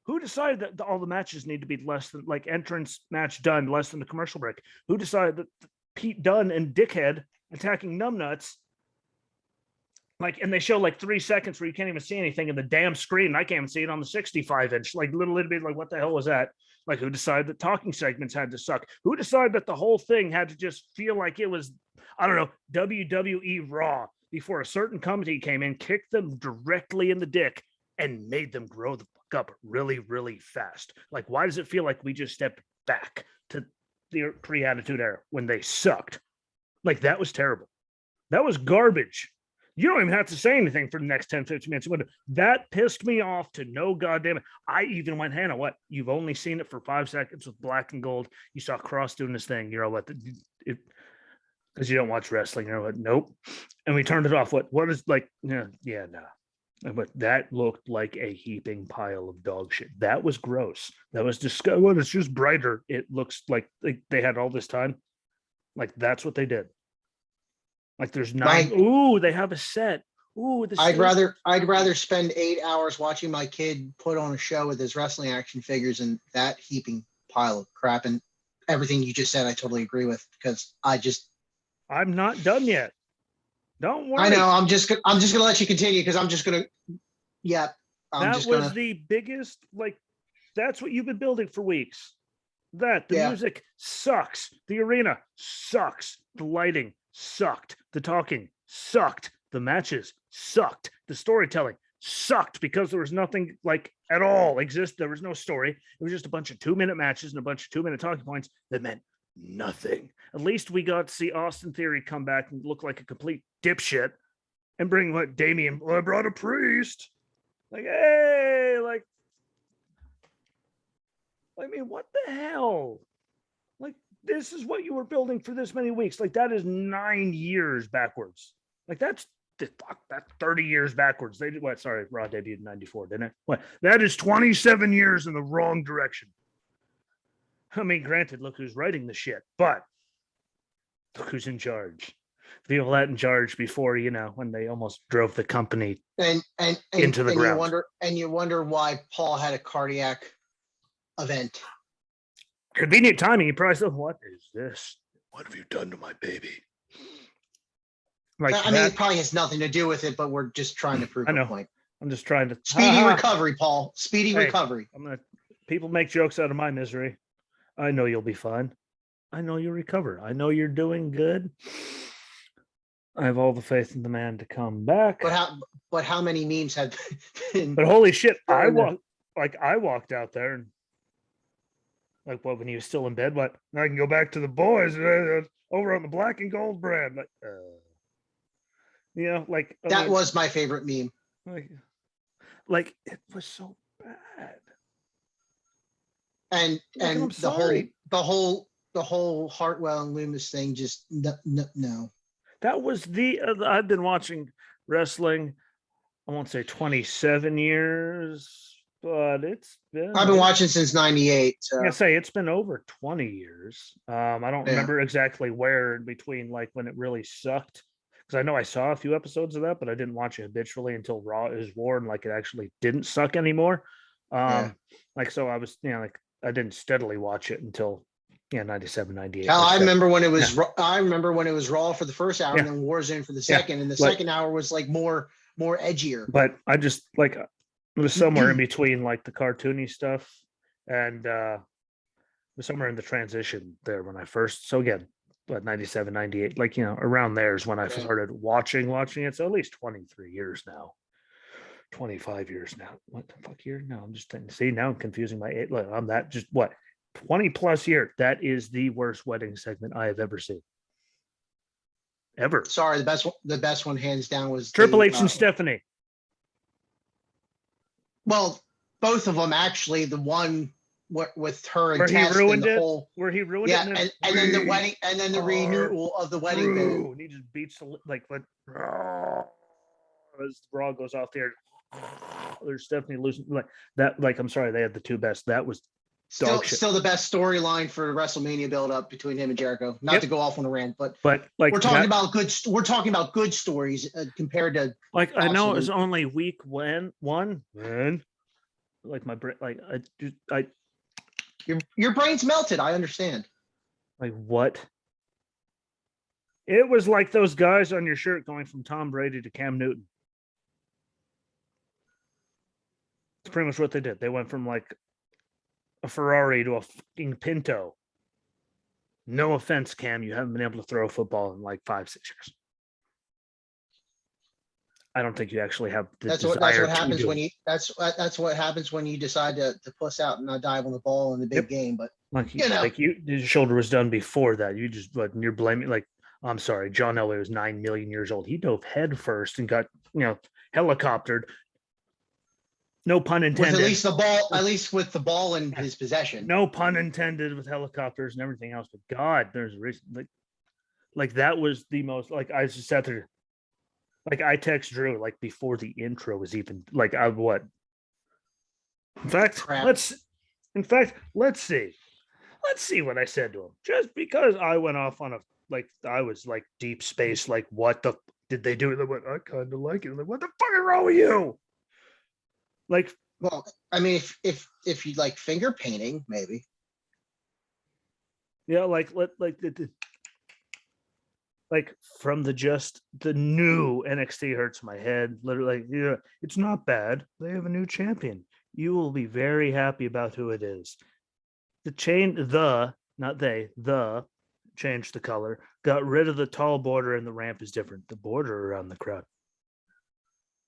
Who decided that all the matches need to be less than like entrance match done less than the commercial break? Who decided that Pete Dunne and Dickhead attacking Numbnuts? Like, and they show like 3 seconds where you can't even see anything in the damn screen. I can't even see it on the 65-inch. Like, little bit like, what the hell was that? Like, who decided that talking segments had to suck? Who decided that the whole thing had to just feel like it was, I don't know, WWE Raw before a certain company came in, kicked them directly in the dick, and made them grow the fuck up really, really fast? Like, why does it feel like we just stepped back to the pre-Attitude Era when they sucked? Like, that was terrible. That was garbage. You don't even have to say anything for the next 10, 15 minutes. That pissed me off to no goddamn it. I even went, Hannah, what? You've only seen it for 5 seconds with Black and Gold. You saw Cross doing this thing. You're all what? Because you don't watch wrestling. You're what? Nope. And we turned it off. What is like, no. But that looked like a heaping pile of dog shit. That was gross. That was disgusting. Well, it's just brighter. It looks like they had all this time. Like, that's what they did. Like, there's 9. Ooh, they have a set. Ooh, I'd rather spend 8 hours watching my kid put on a show with his wrestling action figures and that heaping pile of crap. And everything you just said, I totally agree with, because I'm not done yet. Don't worry. I know. I'm just gonna let you continue, because I'm just gonna. Yeah. That was the biggest. Like, that's what you've been building for weeks. The music sucks. The arena sucks. The lighting sucked. The talking sucked. The matches sucked. The storytelling sucked, because there was nothing like at all exist. There was no story. It was just a bunch of 2-minute matches and a bunch of 2-minute talking points that meant nothing. At least we got to see Austin Theory come back and look like a complete dipshit and bring what Damien. Well, I brought a priest. Like, hey, like, I mean, what the hell? Like, this is what you were building for this many weeks. Like, that is 9 years backwards. Like, that's 30 years backwards. They did what? Sorry, Raw debuted in 94, didn't it? What? That is 27 years in the wrong direction. I mean, granted, look who's writing the shit, but look who's in charge. People that in charge before, when they almost drove the company into the ground. You wonder why Paul had a cardiac event. Convenient timing. He probably said, "What is this? What have you done to my baby?" Like, I mean, it probably has nothing to do with it, but we're just trying to prove a point. I'm just trying to speedy recovery, Paul. Speedy recovery. People make jokes out of my misery. I know you'll be fine. I know you'll recover. I know you're doing good. I have all the faith in the man to come back. But how many memes have been? But holy shit, I walked out there and like, what, when he was still in bed? What? I can go back to the boys over on the Black and Gold brand. Like, that was my favorite meme. Like it was so bad. And the whole Hartwell and Loomis thing, just no. That was I've been watching wrestling, I won't say 27 years, but it's been. I've been watching since 98. So. I say it's been over 20 years. I don't remember exactly where in between, like when it really sucked, because I know I saw a few episodes of that, but I didn't watch it habitually until Raw is War, and like it actually didn't suck anymore. Like, so I was, like I didn't steadily watch it until 97, 98. I remember when it was. I remember when it was Raw for the first hour, and then Warzone for the second, and the second hour was like more edgier. But I just like it was somewhere in between, like the cartoony stuff, and it was somewhere in the transition there when I first. So again, 97, 98, like around there is when I started watching it. So at least 23 years now. 25 years now. What the fuck year? No, I'm just thinking. See, now I'm confusing my age. Look, I'm that just what 20 plus years. That is the worst wedding segment I have ever seen. Ever. Sorry, the best one hands down was Triple H and Stephanie. Well, both of them actually. The one with her and where Tess he ruined and the it. whole, where he ruined it. And then the wedding, and then the renewal of the wedding band. And he just beats like what as Raw goes off there. There's Stephanie losing like that. Like, I'm sorry, they had the two best. That was Still, dog shit. still the best storyline for WrestleMania build up between him and Jericho. Not Yep. to go off on a rant, but like we're talking about good. We're talking about good stories compared to like I know it was absolute- only week one, man. Like my brain, like I your brain's melted. I understand. like what? It was like those guys on your shirt going from Tom Brady to Cam Newton. It's pretty much what they did. They went from like a Ferrari to a fucking Pinto. No offense, Cam, you haven't been able to throw a football in like 5-6 years. I don't think you actually have the That's desire what happens to when do you that's what happens when you decide to puss out and not dive on the ball in the big Yep. game. But like you know. like you, your shoulder was done before that. You just like you're blaming like I'm sorry, John Elway was 9 million years old. He dove head first and got helicoptered. No pun intended. With at least with the ball in his possession. No pun intended with helicopters and everything else. But God, there's a reason. Like that was the most like I just sat there. Like I text Drew like before the intro was even like I what. In fact, Crap. let's see. Let's see what I said to him. Just because I went off on a like I was like deep space, like what the did they do? They went, I kind of like it. Like, what the fuck is wrong with you? Like, well, I mean, if you like finger painting, maybe. Yeah, like like from the new NXT hurts my head. Literally, yeah, it's not bad. They have a new champion. You will be very happy about who it is. The changed the color, got rid of the tall border, and the ramp is different. The border around the crowd.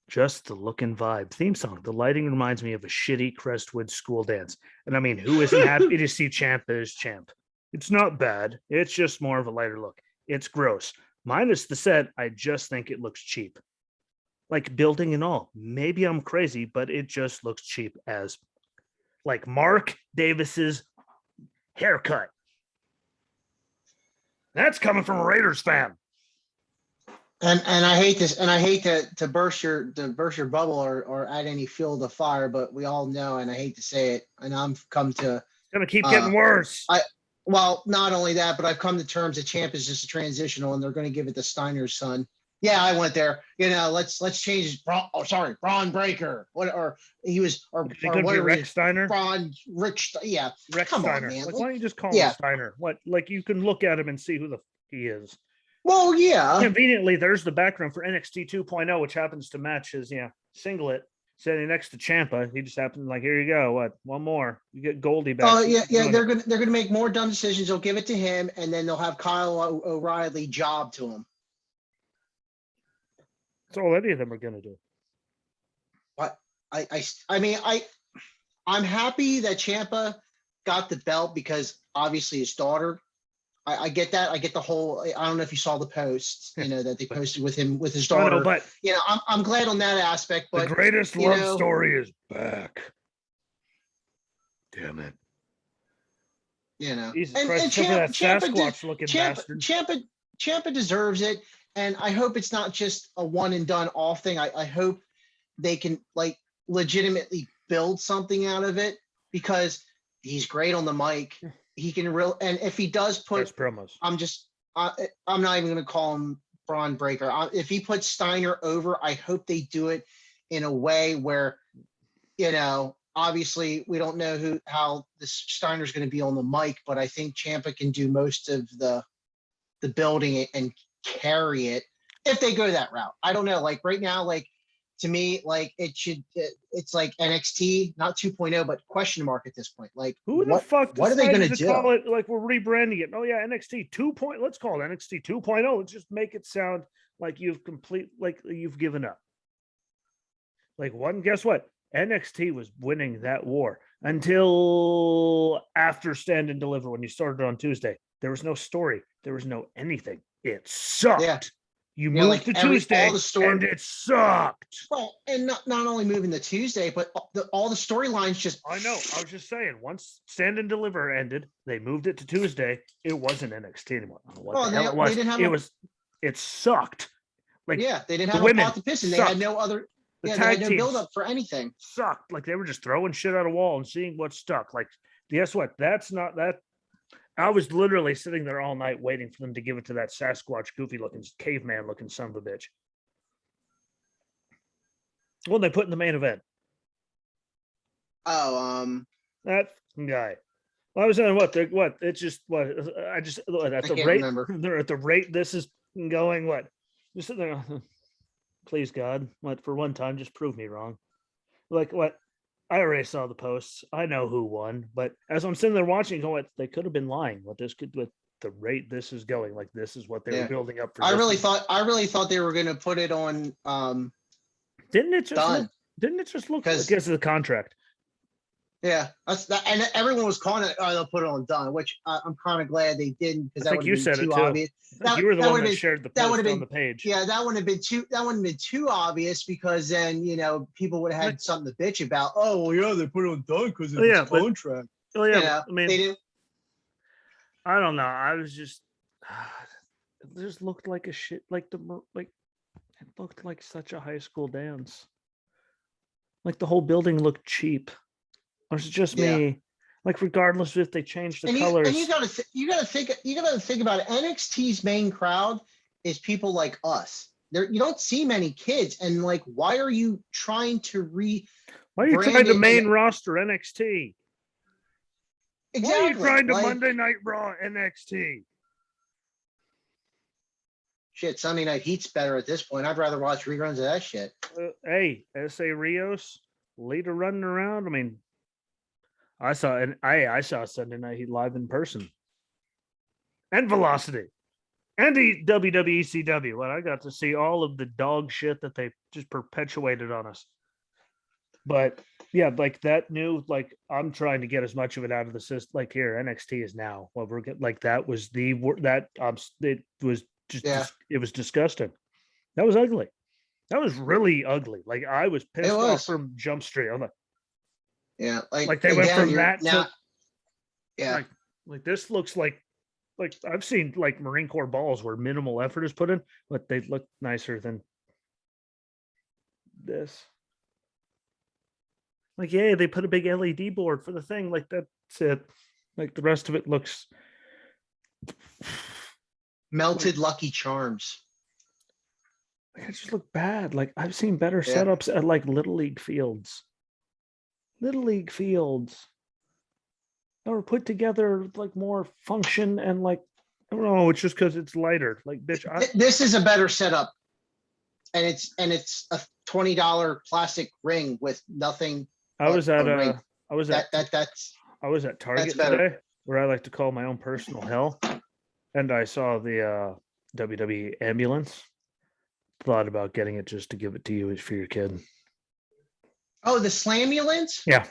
Just the look and vibe. Theme song. The lighting reminds me of a shitty Crestwood school dance. And I mean, who isn't happy to see Champ as Champ? It's not bad. It's just more of a lighter look. It's gross. Minus the set, I just think it looks cheap. Like building and all. Maybe I'm crazy, but it just looks cheap as like Mark Davis's haircut. That's coming from a Raiders fan. And I hate this, and I hate to burst your bubble or add any fuel to fire, but we all know, and I hate to say it, and I've come to It's gonna keep getting worse. Well, not only that, but I've come to terms that Champ is just a transitional, and they're going to give it to Steiner's son. Yeah, I went there. Let's change. Braun Breaker. What or he was or what Rex Steiner? Yeah. Rex Come Steiner. on, man. Like, why don't you just call him Steiner? What? Like you can look at him and see who the he is. Well, yeah. Conveniently, there's the background for NXT 2.0, which happens to match his singlet sitting next to Ciampa. He just happened like, here you go. What? One more. You get Goldie back. Oh yeah. They're gonna make more dumb decisions. They'll give it to him, and then they'll have Kyle O'Reilly job to him. That's all any of them are gonna do. But I'm happy that Ciampa got the belt because obviously his daughter. I get that. I get the whole. I don't know if you saw the posts, that they posted with him with his daughter. But I'm glad on that aspect. But the greatest love story is back. Damn it. Jesus Christ, and Ciampa deserves it, and I hope it's not just a one and done off thing. I hope they can like legitimately build something out of it because he's great on the mic. He can and if he does put promos, I'm not even going to call him Braun Breaker. If he puts Steiner over, I hope they do it in a way where, obviously we don't know how the Steiner's going to be on the mic, but I think Ciampa can do most of the building and carry it if they go that route. I don't know. Like right now, like to me, like it's like NXT, not 2.0, but question mark at this point. Like who the fuck? What are they going to do? Call it like we're rebranding it? Oh yeah, NXT 2.0. Let's call it NXT 2.0. Let's just make it sound like you've given up. Like one, guess what? NXT was winning that war until after Stand and Deliver when you started on Tuesday. There was no story. There was no anything. It sucked. Yeah. You moved to Tuesday, and it sucked. Well, and not only moving to Tuesday, but all the storylines just. I know. I was just saying. Once Stand and Deliver ended, they moved it to Tuesday. It wasn't NXT anymore. I don't know what the hell it was. They didn't have it sucked. Like they didn't have a pot to piss in. They had no other. They had no build up for anything. Sucked. Like they were just throwing shit at a wall and seeing what stuck. Like guess what? That's not that. I was literally sitting there all night waiting for them to give it to that Sasquatch, goofy looking caveman looking son of a bitch. Well, they put in the main event. Oh, That guy. Well, I was saying what? It's just what I just at I the can't rate remember. they're at the rate this is going. What? Just sitting there. Please God, what for one time, just prove me wrong. Like what? I already saw the posts. I know who won, but as I'm sitting there watching, going, they could have been lying. What this could with the rate this is going, like this is what they were Yeah. building up for. I this really one. thought they were gonna put it on Didn't it just Done. look? Didn't it just look? 'Cause- Because of the contract. Yeah, that's that, and everyone was calling it. Oh, they'll put it on Done, which I'm kind of glad they didn't, because I that think would you have been said it too too. obvious. I think you were the that one would've that been- shared the that post would've on been- the page. Yeah, that wouldn't have been too obvious, because then people would have had Like- something to bitch about. Oh, well, yeah, they put it on Done because of Oh, yeah, its but- contract. Oh yeah, Yeah, I mean, they didn't. I don't know. I was just, it just looked like a shit. Like it looked like such a high school dance. Like the whole building looked cheap. Or is it just Yeah. me? Like regardless if they changed the And colors. you gotta think about it. NXT's main crowd is people like us. You don't see many kids, and like, why are you trying to Why are you trying brand to it main roster NXT? exactly? Why are you trying to like, Monday Night Raw NXT? Shit, Sunday Night Heat's better at this point. I'd rather watch reruns of that shit. Hey, S.A. Rios, Lita running around. I mean, I saw Sunday Night Heat live in person, and Velocity, and the WWE CW. Well, I got to see all of the dog shit that they just perpetuated on us. But yeah, like that new, like I'm trying to get as much of it out of the system. Like here, NXT is now. Well, we're getting like that was the that it was just Yeah. it was disgusting. That was ugly. That was really ugly. Like I was pissed off was. from Jump Street. I'm like, Yeah, like they went again, from you're that now. to Yeah, like this looks like I've seen like Marine Corps balls where minimal effort is put in, but they look nicer than this. Like, yeah, they put a big LED board for the thing. Like that's it. Like the rest of it looks melted Lucky Charms. like it just look bad. Like I've seen better Yeah. setups at like little league fields. Little league fields that were put together like more function and like I don't know, it's just because it's lighter. Like bitch, This is a better setup, and it's a $20 plastic ring with nothing. I was at a ring. I was at That's I was at Target better. today, where I like to call my own personal hell, and I saw the WWE ambulance. Thought about getting it just to give it to you for your kid. Oh, the Slamulance. Yeah,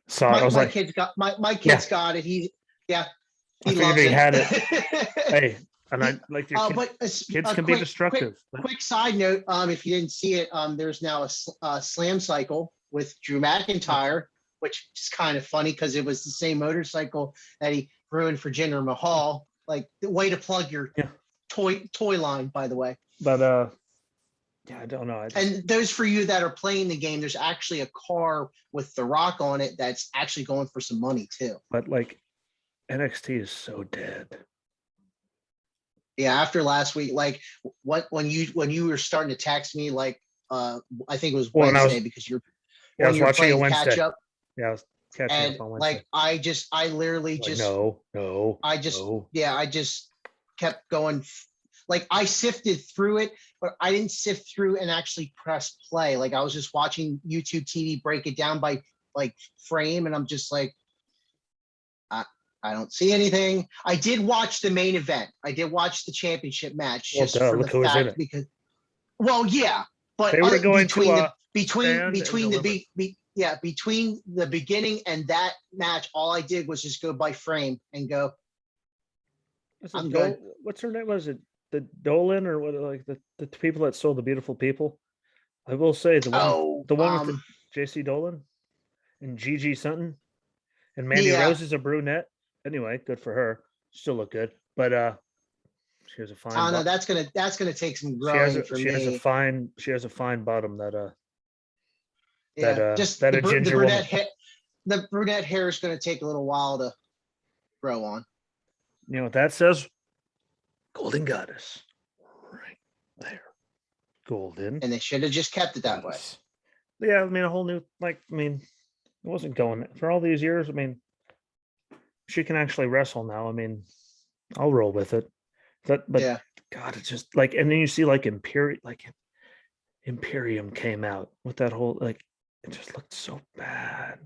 saw it. I was My like, kid's got my kid's got it. He I loves figured he it. had it. Hey, and I like your But kids can be destructive. Quick side note: if you didn't see it, there's now a Slam Cycle with Drew McIntyre, which is kind of funny because it was the same motorcycle that he ruined for Jinder Mahal. Like, the way to plug your toy line, by the way. But yeah, I don't know. And those for you that are playing the game, there's actually a car with The Rock on it that's actually going for some money too. But like NXT is so dead. Yeah, after last week, like when you were starting to text me, like I think it was Wednesday, because you're I was watching it playing Wednesday. catch up. Yeah, I was catching And up on Wednesday. like I literally Like, just no. I just kept going. Like, I sifted through it, but I didn't sift through and actually press play. Like, I was just watching YouTube TV break it down by like frame, and I'm just like, I don't see anything. I did watch the main event. I did watch the championship match, Well, just duh, for look the who was in fact it. because, well, yeah, but They were going to between stand and deliver. between the beginning and that match, all I did was just go by frame and go. I'm good. What's her name? Was it the Dolan or what? Like the people that sold the beautiful people. I will say the one with JC Dolan and Gigi something, and Mandy Rose is a brunette. Anyway, good for her. Still look good, but she has a fine. Oh no, that's gonna take some growing for me. She has a fine bottom that just that the a ginger brunette woman. the brunette hair is going to take a little while to grow on. You know what that says? Golden Goddess. Right there. Golden. And they should have just kept it that way. Goddess. Yeah, I mean, a whole new, like, I mean, it wasn't going for all these years. I mean, she can actually wrestle now. I mean, I'll roll with it. But Yeah. God, it's just like, and then you see like Imperium came out with that whole, like, it just looked so bad.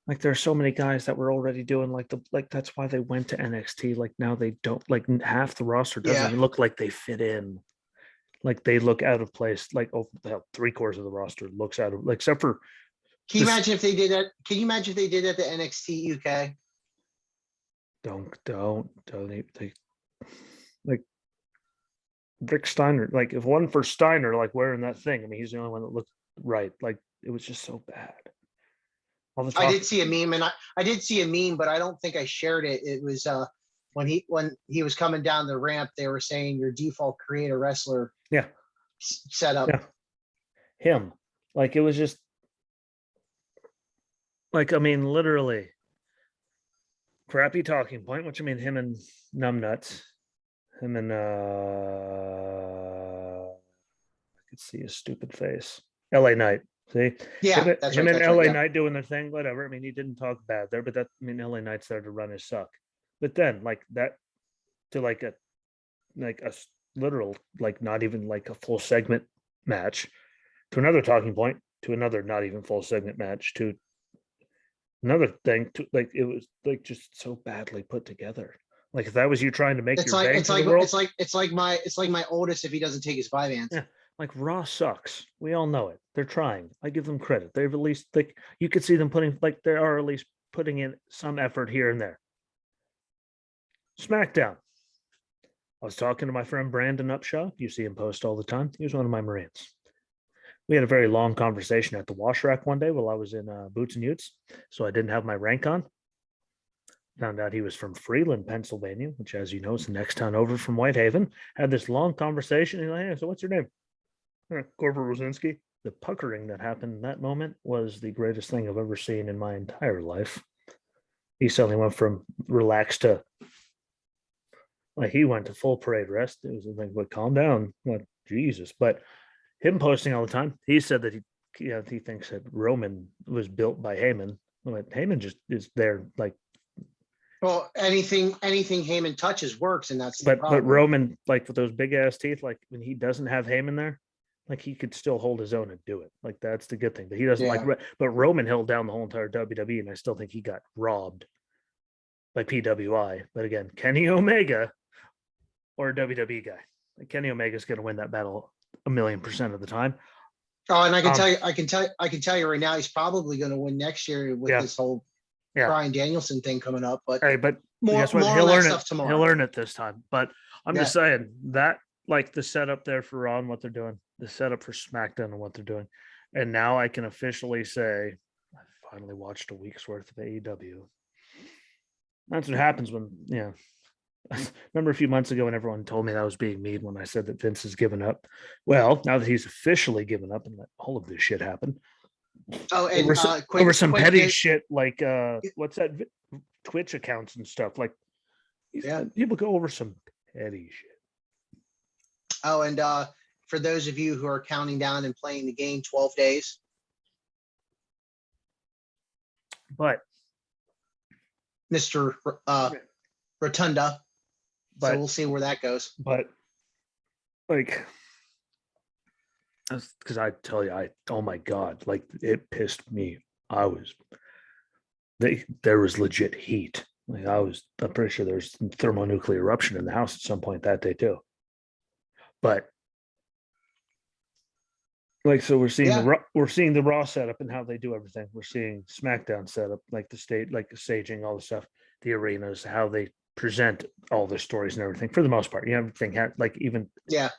Like there's so many guys that were already doing like that's why they went to NXT. Like now they don't, like half the roster doesn't Yeah. even look like they fit in. Like they look out of place. Like three-quarters of the roster looks out of, like, except for. Can you imagine if they did that? Can you imagine if they did that to NXT UK? Don't they, like Rick Steiner, like if one for Steiner, like wearing that thing, I mean, he's the only one that looked right. Like it was just so bad. All the talk, I did see a meme, and I did see a meme, but I don't think I shared it. It was when he was coming down the ramp, they were saying your default creator wrestler yeah, setup. yeah, him. Like it was just like, I mean, literally crappy talking point, which I mean, him and Numbnuts, him and I could see his stupid face. LA Knight. See? Yeah, him, that's him right. and That's LA right. Yeah. Knight doing their thing, whatever. I mean, he didn't talk bad there, but that, I mean, LA Knight's there to run his suck. But then like that to like a literal, like not even like a full segment match, to another talking point, to another not even full segment match, to another thing, to like, it was like just so badly put together. Like if that was you trying to make It's your like bang it's to like the world, it's like my oldest if he doesn't take his Vyvanse. yeah, like Raw sucks. We all know it. They're trying. I give them credit. They've at least, like, you could see them putting, like, they are at least putting in some effort here and there. SmackDown. I was talking to my friend Brandon Upshaw. You see him post all the time. He was one of my Marines. We had a very long conversation at the wash rack one day while I was in Boots and Utes. So I didn't have my rank on. Found out he was from Freeland, Pennsylvania, which, as you know, is the next town over from Whitehaven. Had this long conversation. He's like, hey, so what's your name? Corporal Rosinski. The puckering that happened in that moment was the greatest thing I've ever seen in my entire life. He suddenly went from relaxed to, like, he went to full parade rest. It was like, but calm down. What, Jesus. But him posting all the time, he said that he thinks that Roman was built by Heyman. But Heyman just is there, like. Well, anything Heyman touches works, and that's the But problem. Roman, like with those big ass teeth, like when he doesn't have Heyman there, like he could still hold his own and do it. Like that's the good thing. But he doesn't Yeah. like. But Roman held down the whole entire WWE, and I still think he got robbed by PWI. But again, Kenny Omega or a WWE guy. Like Kenny Omega is going to win that battle 1,000,000% of the time. Oh, and I can tell you right now, he's probably going to win next year with this whole Bryan Danielson thing coming up. But hey, but more guess what? on He'll that learn stuff it tomorrow. He'll learn it this time. But I'm just saying that, like, the setup there for Raw and what they're doing, the setup for SmackDown and what they're doing, and now I can officially say I finally watched a week's worth of AEW. That's what happens when, yeah. Remember a few months ago when everyone told me that I was being mean when I said that Vince has given up? Well, now that he's officially given up and let all of this shit happen. Oh, and over some petty shit like what's that, Twitch accounts and stuff. Like, people go over some petty shit. Oh, and for those of you who are counting down and playing the game, 12 days. But Mr. Rotunda. So we'll see where that goes. But like, because I tell you, oh my God, like it pissed me. There was legit heat. Like I'm pretty sure there's thermonuclear eruption in the house at some point that day too. But like, so we're seeing the Raw setup and how they do everything. We're seeing SmackDown setup, like the stage, like the staging, all the stuff, the arenas, how they present all the stories and everything. For the most part, everything had, like, even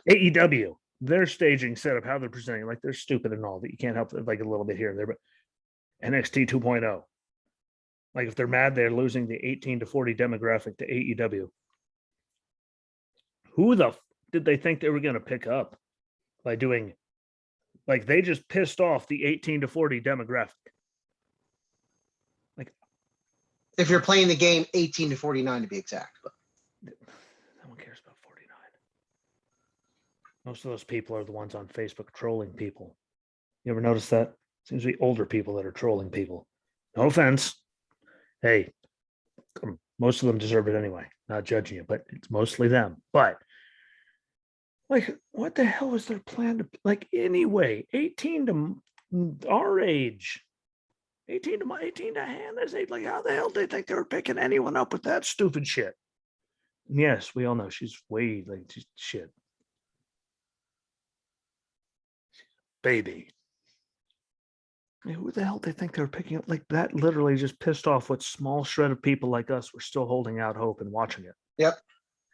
AEW, their staging setup, how they're presenting, like they're stupid and all that. You can't help it, like a little bit here and there. But NXT 2.0, like if they're mad they're losing the 18 to 40 demographic to AEW, who did they think they were going to pick up by doing? Like, they just pissed off the 18 to 40 demographic. If you're playing the game 18 to 49 to be exact. But No one cares about 49. Most of those people are the ones on Facebook trolling people. You ever notice that? Seems to be older people that are trolling people. No offense. Hey, most of them deserve it anyway. Not judging you, but it's mostly them. But like, what the hell was their plan to like anyway? 18 to our age. 18 to Hannah's age. Like, how the hell did they think they were picking anyone up with that stupid shit? And yes, we all know she's way like she's shit. Baby. I mean, who the hell they think they were picking up? Like that literally just pissed off what small shred of people like us were still holding out hope and watching it. Yep.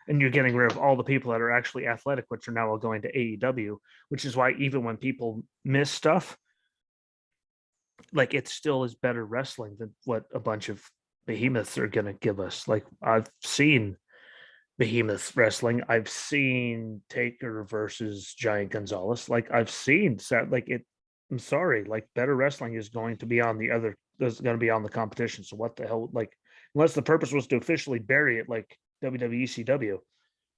And you're getting rid of all the people that are actually athletic, which are now all going to AEW, which is why even when people miss stuff, like it still is better wrestling than what a bunch of behemoths are going to give us. Like I've seen behemoth wrestling. I've seen Taker versus Giant Gonzalez. Like I've seen like it. I'm sorry, like better wrestling is going to be on the other. Is going to be on the competition. So what the hell? Like unless the purpose was to officially bury it, like WWE CW,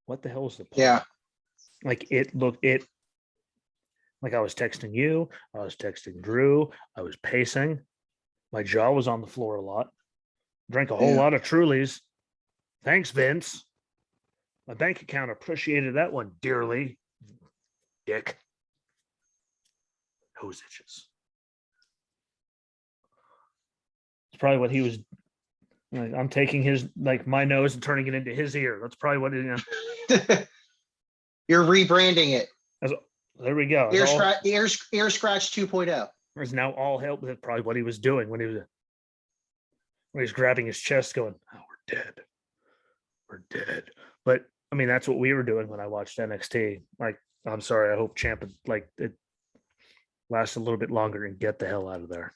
what the hell is the point? Yeah. Like it looked it. Like I was texting you, I was texting Drew, I was pacing. My jaw was on the floor a lot. Drank a whole lot of Trulies. Thanks, Vince. My bank account appreciated that one dearly. Dick. Nose itches. It's probably what he was. Like, I'm taking his like my nose and turning it into his ear. That's probably what it is. You're rebranding it. There we go. Ear scratch 2.0. There's now all help. That's probably what he was doing when he was grabbing his chest, going, "Oh, we're dead. We're dead." But I mean, that's what we were doing when I watched NXT. Like, I'm sorry. I hope Champ like it lasts a little bit longer and get the hell out of there.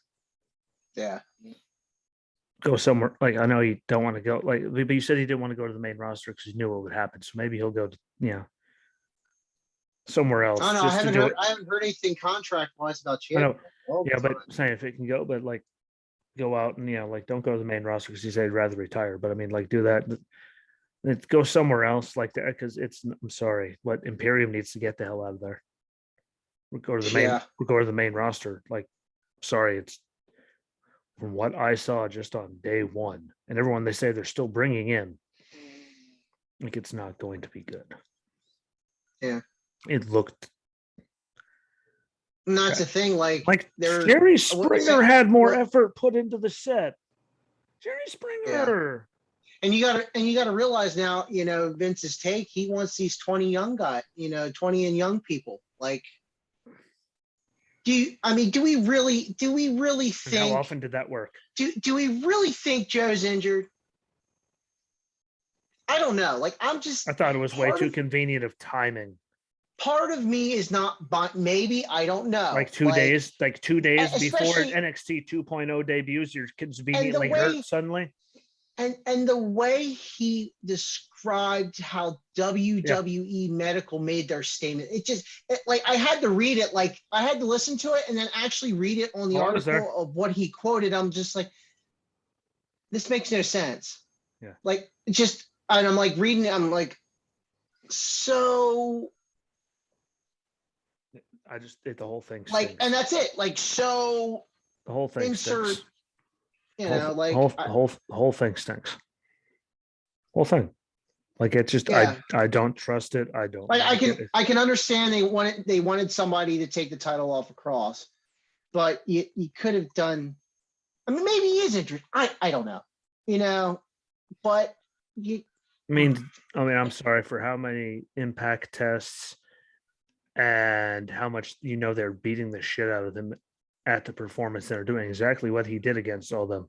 Yeah. Go somewhere. Like I know you don't want to go. Like, but you said he didn't want to go to the main roster because he knew what would happen. So maybe he'll go to somewhere else. I know. I haven't heard anything contract wise about Champ. Yeah, but saying if it can go, but like go out and like don't go to the main roster because he said he'd rather retire. But I mean, like do that. Go somewhere else like that because it's. I'm sorry, what Imperium needs to get the hell out of there. We'll go to the main. We'll go to the main roster. Like, sorry, it's from what I saw just on day one, and everyone they say they're still bringing in. Like it's not going to be good. Yeah, it looked. And that's the thing. Like Jerry Springer had more effort put into the set. Jerry Springer. Yeah. And you gotta realize now, Vince's take, he wants these 20 young guys, 20 and young people. Like, do we really think and how often did that work? Do we really think Joe's injured? I don't know. Like I thought it was way too convenient of timing. Part of me is not, but maybe I don't know. Like 2 days before NXT 2.0 debuts, your kid's conveniently hurt suddenly. And the way he described how WWE Medical made their statement, like I had to read it, like I had to listen to it and then actually read it on the article of what he quoted. I'm just like, this makes no sense. Yeah. Like and I'm like reading it, I'm like, so. The whole thing stinks. Like, and that's it. Like, so. The whole thing stinks. The whole thing stinks. Whole thing, like it's just I don't trust it. I don't. Like I can understand they wanted somebody to take the title off of Cross, but you could have done. I mean, maybe he is interested. I don't know, but you. I mean, I'm sorry for how many impact tests and how much they're beating the shit out of him at the performance. They're doing exactly what he did against all them.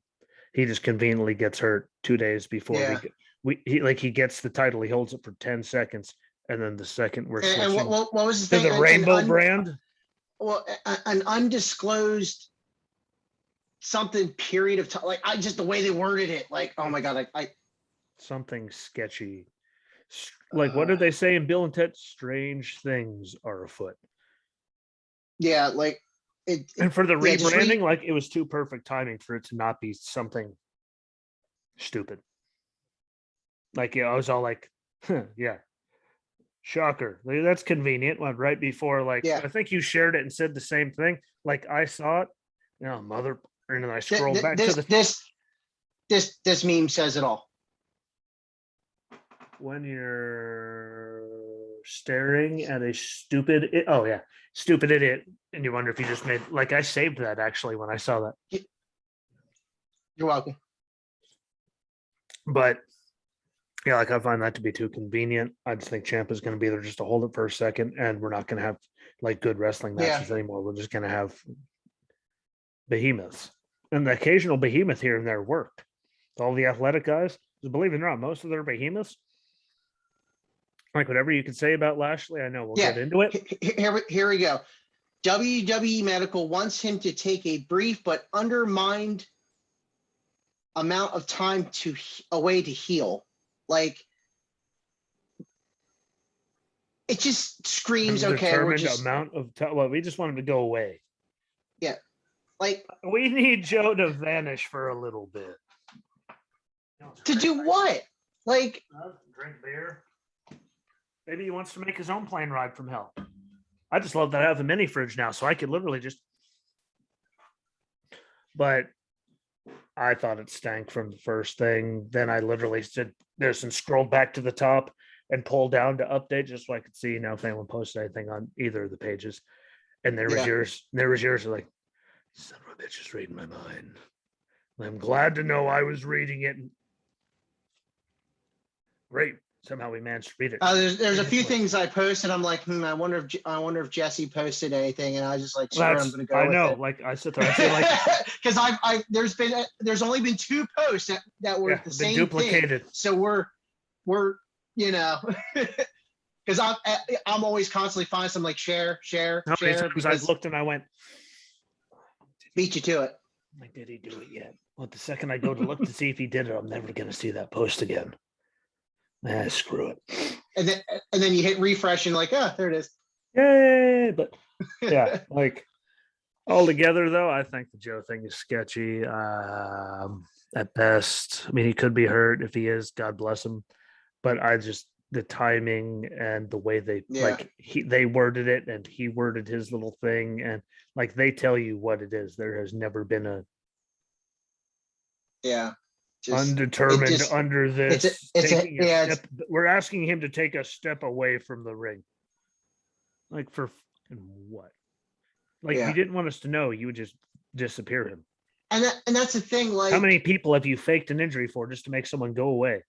He just conveniently gets hurt 2 days before he gets the title. He holds it for 10 seconds, and then the second we're switching. And what was his thing? The Rainbow brand. Well, an undisclosed something period of time. Like the way they worded it. Like, oh my god, something sketchy. Like what did they say in Bill and Ted? Strange things are afoot. Yeah, like. And for the rebranding, like it was too perfect timing for it to not be something Stupid. Like, I was all like, huh, yeah, shocker. Like, that's convenient. Went right before, like, Yeah. I think you shared it and said the same thing. Like, I saw it, mother, and then I scrolled back to the This meme says it all. when you're staring at a stupid idiot, and you wonder if you just made, like, I saved that actually when I saw that. You're welcome. But yeah, like, I find that to be too convenient. I just think Champ is going to be there just to hold it for a second, and we're not going to have like good wrestling matches anymore. We're just going to have behemoths, and the occasional behemoth here and there worked. All the athletic guys, believe it or not, most of their behemoths, like, whatever you could say about Lashley, I know we'll get into it. Here we go. WWE Medical wants him to take a brief but undermined amount of time away to heal. Like, it just screams, okay, we're just amount of time. Well, we just want him to go away. Yeah. Like, we need Joe to vanish for a little bit. To do what? Like, drink beer. Maybe he wants to make his own plane ride from hell. I just love that I have a mini fridge now, so I could literally just. But I thought it stank from the first thing. Then I literally stood this and scrolled back to the top and pulled down to update just so I could see if anyone posted anything on either of the pages. And there was yours. There was yours. Like, son of a bitch is reading my mind. I'm glad to know I was reading it. Great. Somehow we managed to read it. There's a few things I posted. I'm like, I wonder if Jesse posted anything, and I was just like, sure, I'm gonna go. I know, like, I sit there, I feel like because there's only been 2 posts that were the same duplicated. Thing. So we're because I'm always constantly finding some like share. Because I looked and I went, beat you to it. Like, did he do it yet? Well, the second I go to look to see if he did it, I'm never gonna see that post again. Screw it. And then you hit refresh and like, there it is. Yay! But yeah, like, altogether though, I think the Joe thing is sketchy. At best. I mean, he could be hurt. If he is, God bless him. But the timing and the way they worded it, and he worded his little thing, and like, they tell you what it is. There has never been a undetermined under this. We're asking him to take a step away from the ring. Like, for what? Like, if you didn't want us to know, you would just disappear him. And that's the thing. Like, how many people have you faked an injury for just to make someone go away?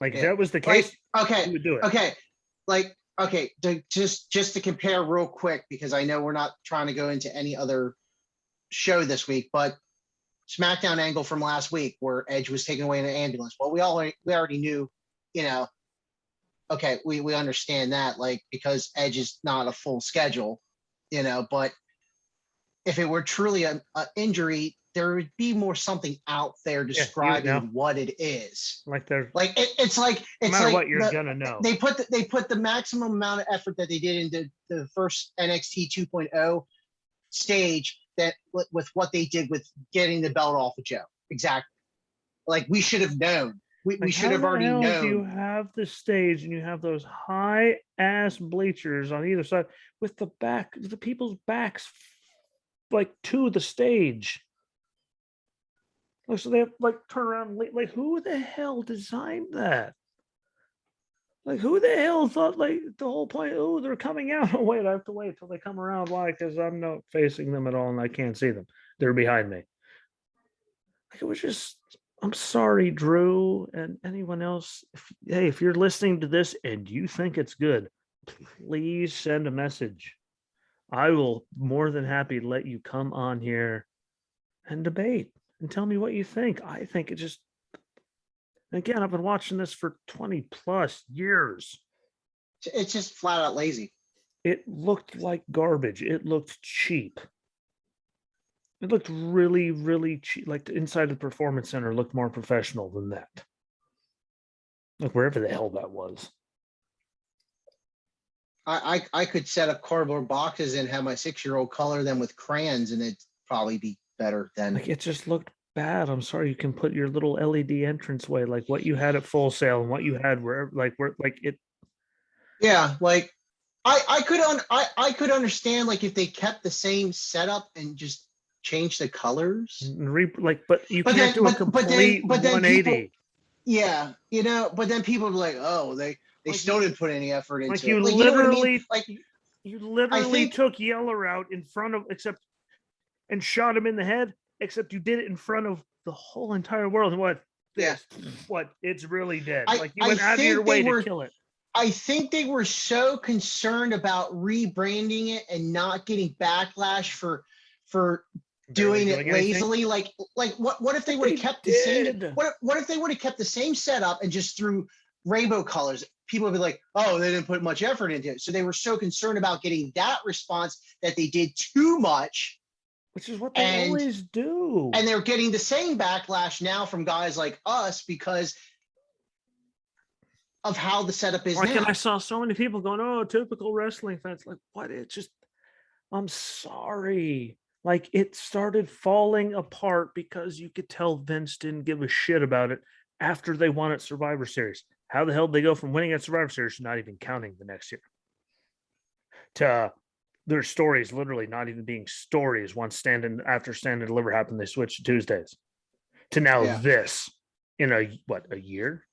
Like, if that was the case, you would do it. Just to compare real quick, because I know we're not trying to go into any other show this week, but SmackDown angle from last week where Edge was taken away in an ambulance. Well, we already knew, okay, we understand that, like, because Edge is not a full schedule, but if it were truly an injury, there would be more something out there describing what it is. Like, it's like no matter what, you're gonna know. They put the maximum amount of effort that they did into the first NXT 2.0 stage that with what they did with getting the belt off of Joe. Exactly. Like, we should have known. We should have already known. You have the stage and you have those high ass bleachers on either side with the people's backs like to the stage. So they have like turn around. Like, who the hell designed that? Like, who the hell thought, like, the whole point? Oh, they're coming out. Oh, wait, I have to wait till they come around. Why? Because I'm not facing them at all and I can't see them. They're behind me. Like, it was just. I'm sorry, Drew, and anyone else. If you're listening to this and you think it's good, please send a message. I will more than happy let you come on here and debate and tell me what you think. I think it just, again, I've been watching this for 20 plus years. It's just flat out lazy. It looked like garbage. It looked cheap. It looked really, really cheap. Like, the inside the Performance Center looked more professional than that. Like, wherever the hell that was. I could set up cardboard boxes and have my 6-year-old color them with crayons, and it'd probably be better than. Like, it just looked bad. I'm sorry. You can put your little LED entranceway, like what you had at Full Sail and what you had wherever, where, like it. Yeah, like I could understand like if they kept the same setup and just changed the colors. But you But can't then do a complete but then people 180. yeah, but then people are like, oh, they Like still you, didn't put any effort like into you it. Like, you know what I mean? literally, Like, you I literally think, took Yeller out in front of, except and shot him in the head. Except you did it in front of the whole entire world. And what yeah, this? What it's really dead. I Like you I went out of your think they way to were kill it. I think they were so concerned about rebranding it and not getting backlash for Barely doing it doing anything. lazily. Like what if they But would have they kept the same? did. What if they would have kept the same setup and just threw rainbow colors? People would be like, oh, they didn't put much effort into it. So they were so concerned about getting that response that they did too much, Which is what they and always do. they're getting the same backlash now from guys like us because of how the setup is Like, and I now. saw so many people going, "Oh, typical wrestling fans." Like, what? It just, I'm sorry. Like, it started falling apart because you could tell Vince didn't give a shit about it after they won at Survivor Series. How the hell did they go from winning at Survivor Series to not even counting the next year to their stories literally not even being stories once Stand and Deliver happened, they switched to Tuesdays to now Yeah. this in a year?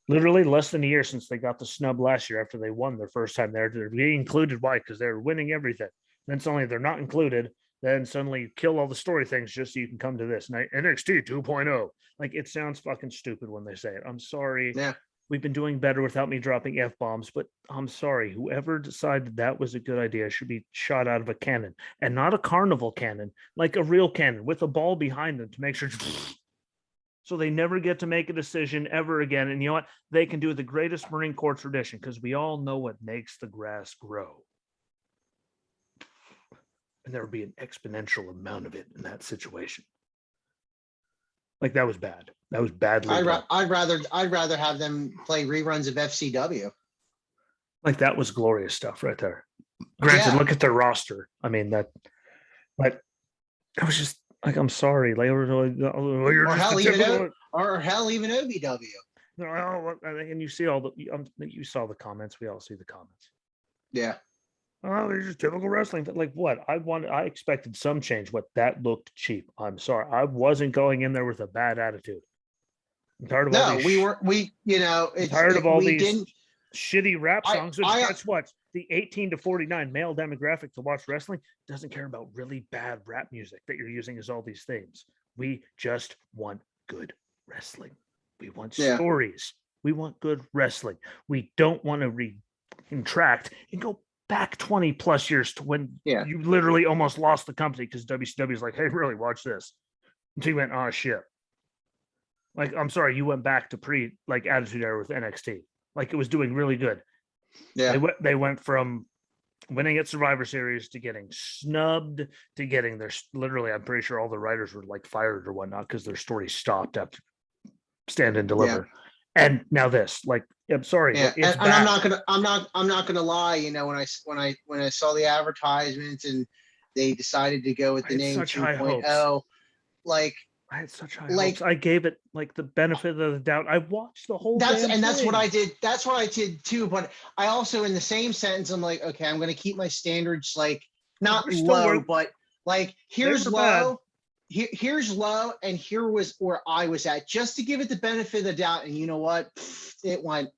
Literally less than a year since they got the snub last year after they won their first time there. They're being included. Why? Because they're winning everything. Then suddenly they're not included. Then suddenly you kill all the story things just so you can come to this. NXT 2.0. Like, it sounds fucking stupid when they say it. I'm sorry. Yeah. We've been doing better without me dropping F bombs, but I'm sorry. Whoever decided that was a good idea should be shot out of a cannon, and not a carnival cannon, like a real cannon with a ball behind them to make sure. So they never get to make a decision ever again. And you know what? They can do the greatest Marine Corps tradition because we all know what makes the grass grow. And there would be an exponential amount of it in that situation. Like, that was bad. That was badly done. I'd rather have them play reruns of FCW. Like, that was glorious stuff right there. Granted, look at their roster. I mean, but I was just like, I'm sorry. Like, or hell, even OVW. And you see all the, you saw the comments. We all see the comments. Yeah. Oh, they're just typical wrestling. Like, what? I expected some change. What? That looked cheap. I'm sorry. I wasn't going in there with a bad attitude. I'm tired of all these. Tired of all these shitty rap songs. Guess what? The 18 to 49 male demographic to watch wrestling doesn't care about really bad rap music that you're using as all these themes. We just want good wrestling. We want stories. We want good wrestling. We don't want to retract and go back 20 plus years to when you literally almost lost the company because WCW is like, hey, really, watch this. Until you went, oh, shit. Like, I'm sorry, you went back to Attitude Era with NXT. Like, it was doing really good. Yeah. They went from winning at Survivor Series to getting snubbed to getting their, literally, I'm pretty sure all the writers were like fired or whatnot because their story stopped after Stand and Deliver. Yeah. And now this, like, I'm sorry, and I'm not gonna lie. When I saw the advertisements and they decided to go with the name 2.0, like, I had such high hopes. I gave it like the benefit of the doubt. I watched the whole thing. That's what I did. That's what I did too. But I also, in the same sentence, I'm like, okay, I'm gonna keep my standards like not low, but like here's low. Here's low, and here was where I was at, just to give it the benefit of the doubt. And you know what? It went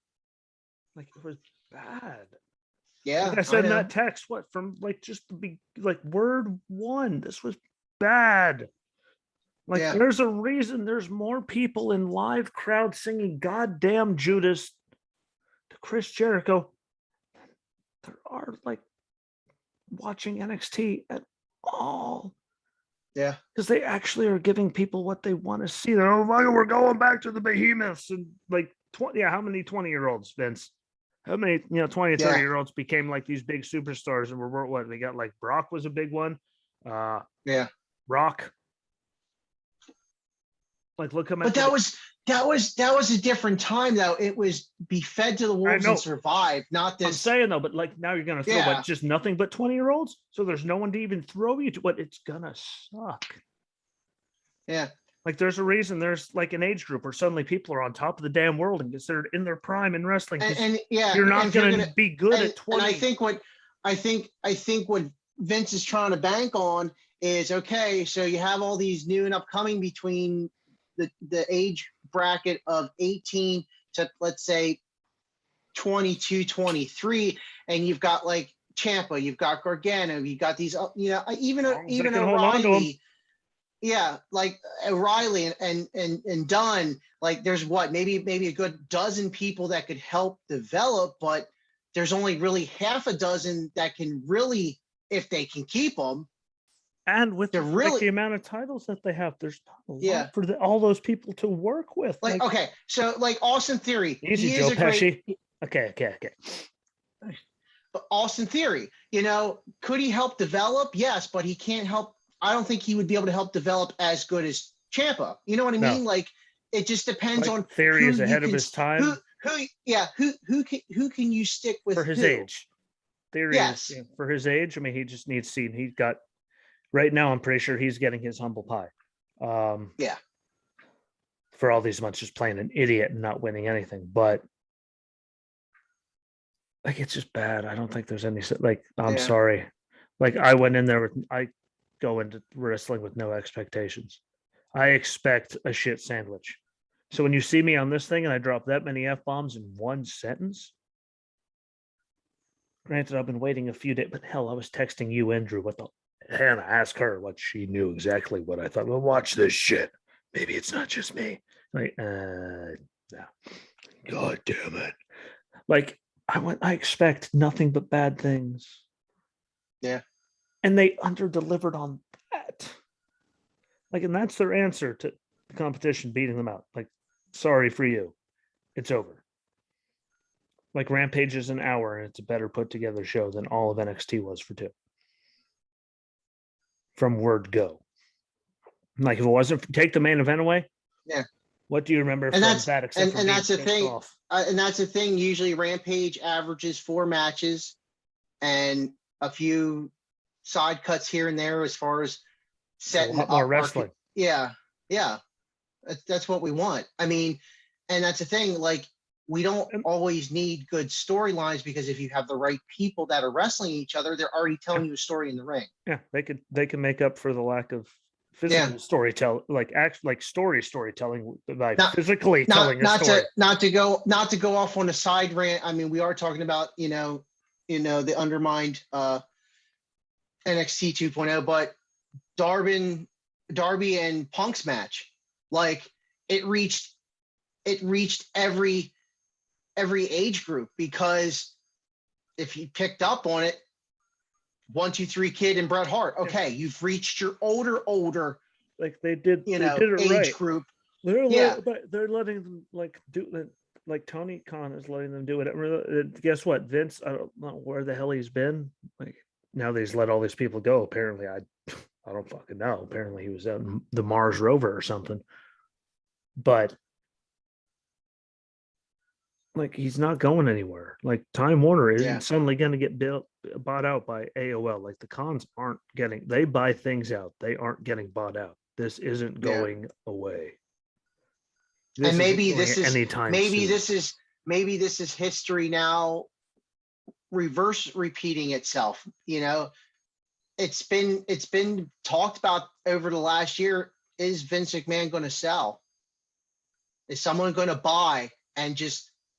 like, it was bad. Yeah, like I said in that text, from like just the word one, this was bad. Like, there's a reason there's more people in live crowd singing "Goddamn Judas" to Chris Jericho than there are like watching NXT at all. Yeah, because they actually are giving people what they want to see. They're we're going back to the behemoths and like 20. Yeah, how many 20-year-olds, Vince? How many 20 or 30-year-olds became like these big superstars and were what they got? Like Brock was a big one. Rock. Like, look how much. But that was a different time though. It was be fed to the wolves and survive, not this. I'm saying though, but like now you're gonna throw just nothing but 20-year-olds. So there's no one to even throw you to. But it's gonna suck. Yeah. Like there's a reason there's like an age group where suddenly people are on top of the damn world and considered in their prime in wrestling because And yeah, you're not if you're going to gonna, be good at and I 20. think what Vince is trying to bank on is, okay, so you have all these new and upcoming between the age bracket of 18 to, let's say, 22, 23, and you've got like Ciampa, you've got Gargano, you've got these, even As long as they even can hold on to 'em. O'Reilly. Yeah, like O'Reilly and Dunn, like there's maybe a good dozen people that could help develop, but there's only really half a dozen that can really, if they can keep them. And with They're like really, the amount of titles that they have, there's not a lot yeah. for all those people to work with. Like, okay, so like Austin Theory, Easy, he Joe is a great. Pesci. Okay. But Austin Theory, could he help develop? Yes, but he can't help. I don't think he would be able to help develop as good as Ciampa. You know what I No. mean? Like, it just depends Like on Theory who is you ahead of can, his time who can you stick with for his who? age. Theory Yes. is for his age. I mean, he just needs seen. He got right now. I'm pretty sure he's getting his humble pie. Yeah. For all these months, just playing an idiot and not winning anything, but like it's just bad. I don't think there's any like. I'm Yeah. sorry. Like I went in there with I go into wrestling with no expectations. I expect a shit sandwich. So when you see me on this thing and I drop that many F bombs in one sentence, granted, I've been waiting a few days, but hell, I was texting you, Andrew, what the Hannah, ask her what she knew exactly what I thought. Well, watch this shit. Maybe it's not just me. Like, no. God damn it. Like, I expect nothing but bad things. Yeah. And they under-delivered on that. Like, and that's their answer to the competition beating them out. Like, sorry for you. It's over. Like, Rampage is an hour and it's a better put together show than all of NXT was for 2. From word go. Like, if it wasn't, take the main event away. Yeah. What do you remember And from that's that except for and being that's the pissed thing. off? And that's the thing. Usually, Rampage averages 4 matches and a few side cuts here and there as far as setting a lot more up wrestling. Yeah. That's what we want. I mean, and that's the thing. Like, we don't always need good storylines, because if you have the right people that are wrestling each other, they're already telling you a story in the ring. Yeah, they can make up for the lack of physical storytelling, like storytelling, like physically telling a story. Not to go off on a side rant. I mean, we are talking about the undermined NXT 2.0, but Darby and Punk's match, like it reached every age group, because if you picked up on it, 1, 2, 3 Kid and Bret Hart. Okay, you've reached your older. Like they did it age right. group. They're letting them like do it. Like Tony Khan is letting them do it. Guess what? Vince, I don't know where the hell he's been. Like now that he's let all these people go. Apparently, I don't fucking know. Apparently, he was out in the Mars rover or something. But like he's not going anywhere. Like Time Warner isn't suddenly going to get bought out by AOL. Like the cons aren't getting. They buy things out. They aren't getting bought out. This isn't going away. And maybe this is history now repeating itself. It's been talked about over the last year. Is Vince McMahon going to sell? Is someone going to buy? And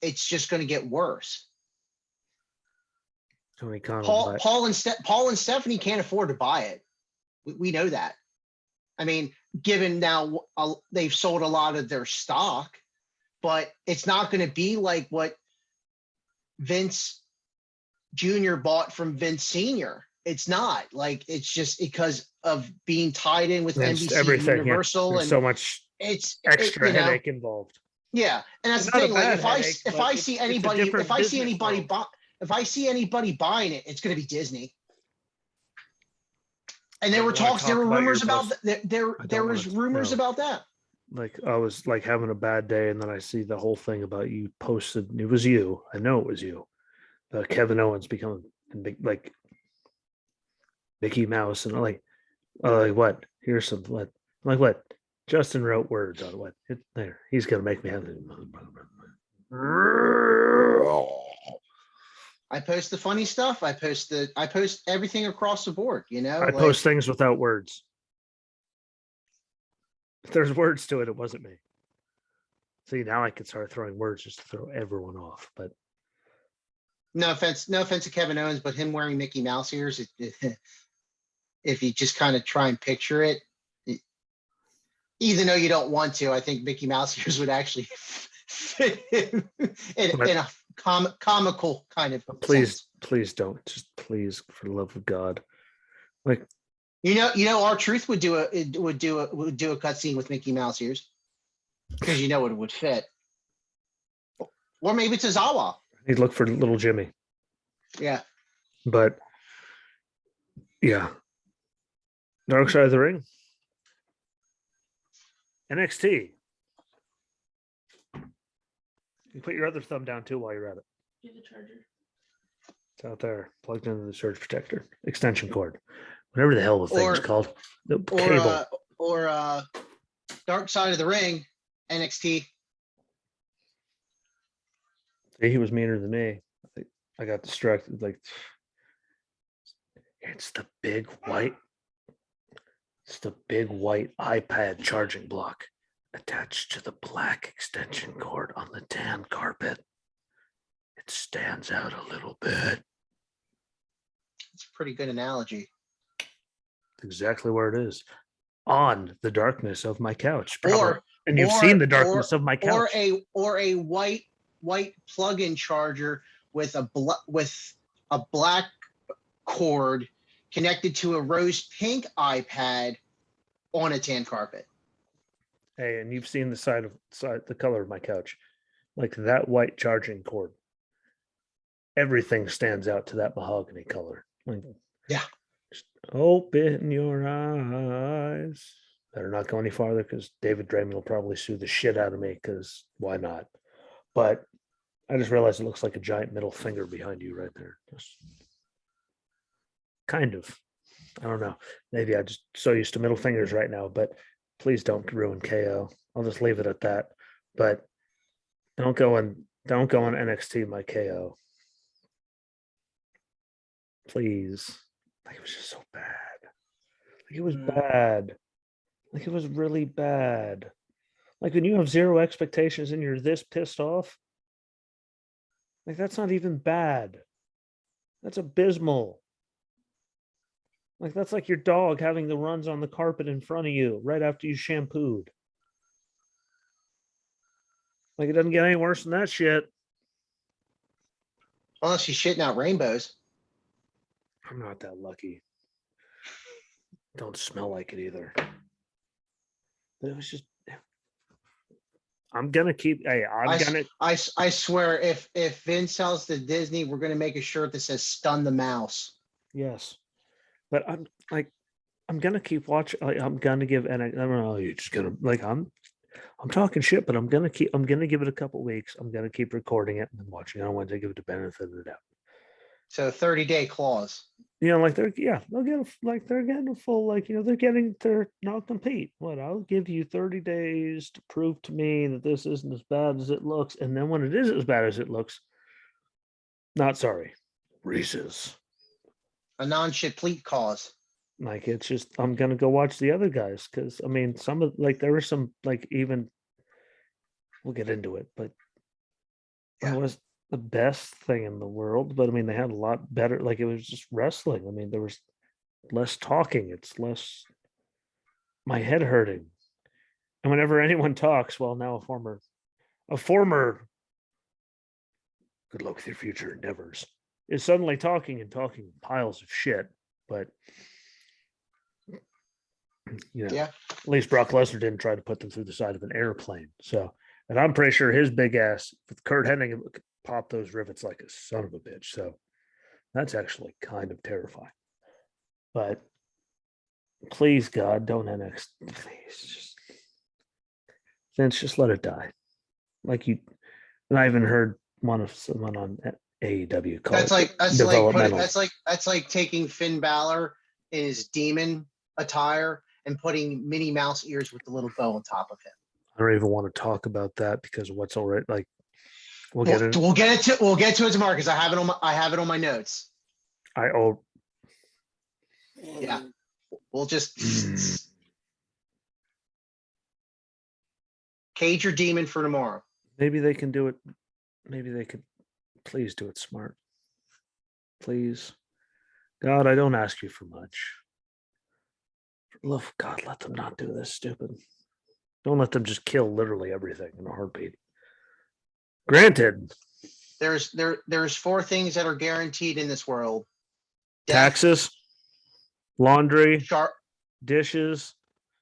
it's just going to get worse. Tony Khan. Paul and Stephanie can't afford to buy it. We know that. I mean, given now they've sold a lot of their stock, but it's not going to be like what Vince Jr. bought from Vince Sr. It's not. Like, it's just because of being tied in with NBC everything, Universal, and so much extra headache involved. Yeah, and that's the thing. Like, if I see anybody buying it, it's going to be Disney. And there were rumors about there was rumors about that. Like I was like having a bad day, and then I see the whole thing about you posted. It was you. I know it was you. Kevin Owens becoming big, like Mickey Mouse, and like what? Here's some what? Like what? Justin wrote words on what there. He's gonna make me have it. I post the funny stuff. I post everything across the board, I like post things without words. If there's words to it, it wasn't me. See, now I can start throwing words just to throw everyone off. But no offense to Kevin Owens, but him wearing Mickey Mouse ears, if you just kind of try and picture it, even though you don't want to, I think Mickey Mouse ears would actually fit in a comical kind of please, sense. please don't. Just please, for the love of God. Like, our truth would do a cutscene with Mickey Mouse ears, because it would fit. Or maybe it's a Zawa. he'd look for little Jimmy. Yeah. But yeah. Darkside of the Ring. NXT. You put your other thumb down too while you're at it. Get the charger. It's out there, plugged into the surge protector, extension cord, whatever the hell the thing's called. The cable. Or Dark Side of the Ring, NXT. He was meaner than me. I got distracted. Like, it's the big white iPad charging block attached to the black extension cord on the tan carpet. It stands out a little bit. It's a pretty good analogy. Exactly where it is. On the darkness of my couch. And you've or- seen the darkness of my couch. Or a white plug-in charger with a black cord connected to a rose pink iPad on a tan carpet. Hey, and you've seen the color of my couch. Like that white charging cord. Everything stands out to that mahogany color. Like, yeah. Just open your eyes. Better not go any farther because David Draymond will probably sue the shit out of me because why not? But I just realized it looks like a giant middle finger behind you right there. Just kind of. I don't know. Maybe I'm just so used to middle fingers right now, but please don't ruin KO. I'll just leave it at that. But don't go on NXT my KO. Please. Like it was just so bad. Like it was bad. Like it was really bad. Like when you have zero expectations and you're this pissed off, like that's not even bad. That's abysmal. Like that's like your dog having the runs on the carpet in front of you right after you shampooed. Like it doesn't get any worse than that shit. Unless she's shitting out rainbows. I'm not that lucky. Don't smell like it either. But it was just. I'm gonna keep. Hey, I swear, if Vince sells to Disney, we're gonna make a shirt that says "Stun the Mouse." Yes, but I'm gonna keep watching. I'm gonna give. And I don't know. You're just gonna like. I'm talking shit, but I'm gonna give it a couple weeks. I'm gonna keep recording it and then watching. I don't want to give it the benefit of the doubt. So 30-day clause. Like they're getting a full, they're getting their not compete. What, I'll give you 30 days to prove to me that this isn't as bad as it looks. And then when it is as bad as it looks, not sorry. Reese's. A non-complete cause. Like it's just I'm gonna go watch the other guys because I mean some of there were some even we'll get into it, but it was the best thing in the world, but I mean they had a lot better, it was just wrestling. I mean there was less talking, it's less my head hurting. And whenever anyone talks, well now a former good luck with your future endeavors is suddenly talking piles of shit. But at least Brock Lesnar didn't try to put them through the side of an airplane. So, and I'm pretty sure his big ass with Kurt Hennig popped those rivets like a son of a bitch. So that's actually kind of terrifying. But please, God, don't NXT. Please, just let it die. And I even heard someone on AEW call that's like taking Finn Balor in his demon attire and putting Minnie Mouse ears with the little bow on top of him. I don't even want to talk about that because of what's already like. We'll get it. We'll get to it tomorrow because I have it on my notes. Yeah, we'll just cage your demon for tomorrow. Maybe they can do it. Maybe they could. Please do it smart. Please, God, I don't ask you for much. Love God, let them not do this stupid. Don't let them just kill literally everything in a heartbeat. Granted, there's 4 things that are guaranteed in this world: death, taxes, laundry, sharp, dishes,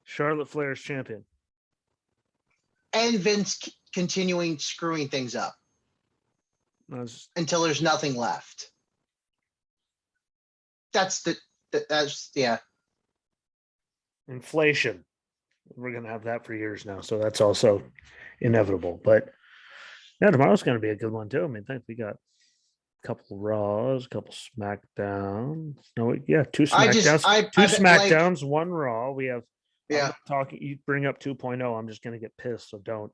Charlotte Flair's champion, and Vince continuing screwing things up until there's nothing left. That's inflation. We're gonna have that for years now, so that's also inevitable. But yeah, tomorrow's gonna be a good one too. I mean, I think we got a couple of Raws, a couple SmackDowns. No, yeah, 2 SmackDowns, 2 SmackDowns, 1 Raw. We have. Yeah. I'm not talking. You bring up 2.0. I'm just gonna get pissed. So don't.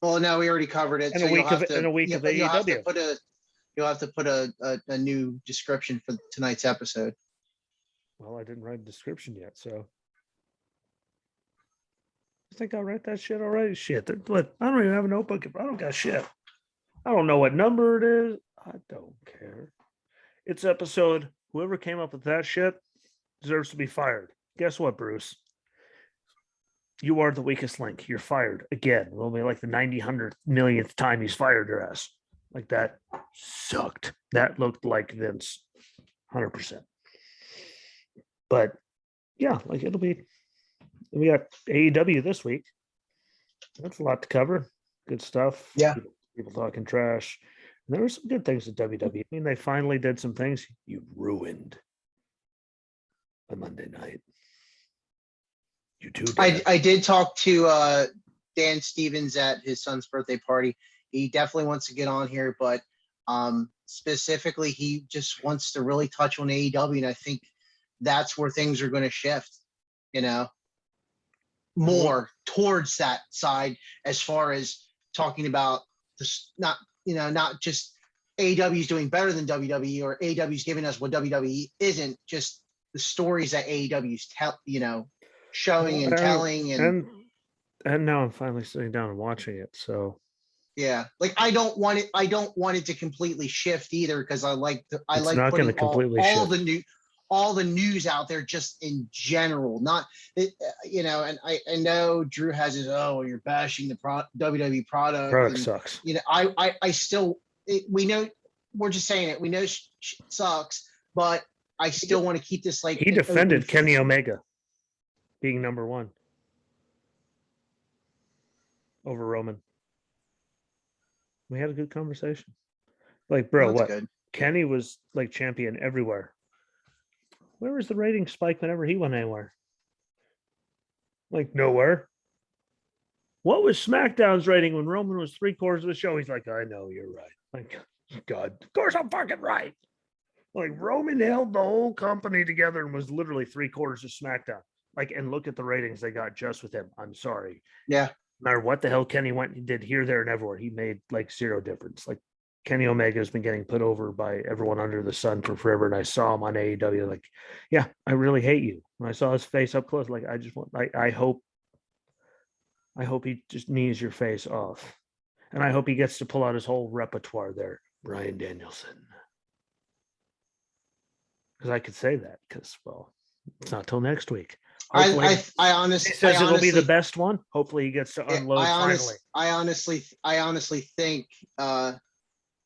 Well, no, we already covered it. In a week of AEW. You'll have to put a new description for tonight's episode. Well, I didn't write a description yet, so I think I'll write that shit already. Shit, what? I don't even have a notebook. I don't got shit. I don't know what number it is. I don't care. It's episode. Whoever came up with that shit deserves to be fired. Guess what, Bruce? You are the weakest link. You're fired again. Will be like the 90 millionth time he's fired your ass. Like that sucked. That looked like Vince, 100%. But yeah, like it'll be. We got AEW this week. That's a lot to cover. Good stuff. Yeah. People talking trash. And there were some good things at WWE. I mean, they finally did some things. You ruined a Monday night. You too. I did talk to Dan Stevens at his son's birthday party. He definitely wants to get on here, but specifically, he just wants to really touch on AEW, and I think that's where things are going to shift. More towards that side as far as talking about this, not just AEW is doing better than WWE or AEW is giving us what WWE isn't, just the stories that AEW is showing and telling and now I'm finally sitting down and watching it. So yeah, like I don't want it to completely shift either, because I like putting all the news out there just in general, not and I know Drew has his, you're bashing the WWE product. Product sucks. I still, we know, we're just saying it. We know sucks, but I still want to keep this like. He defended Kenny Omega being number 1 over Roman. We had a good conversation. Like, bro, what? Good. Kenny was like champion everywhere. Where was the rating spike whenever he went anywhere? Like nowhere. What was SmackDown's rating when Roman was 3/4 of the show? He's like, I know, you're right. Like, God, of course I'm fucking right. Like Roman held the whole company together and was literally 3/4 of SmackDown. Like, and look at the ratings they got just with him. I'm sorry. Yeah. No matter what the hell Kenny went and did here, there, and everywhere, he made like 0 difference. Like Kenny Omega has been getting put over by everyone under the sun for forever. And I saw him on AEW. Like, yeah, I really hate you. When I saw his face up close, like, I hope he just knees your face off. And I hope he gets to pull out his whole repertoire there, Bryan Danielson. Because I could say that because, well, it's not till next week. I honestly, he says it'll be the best one. Hopefully he gets to unload finally. I honestly think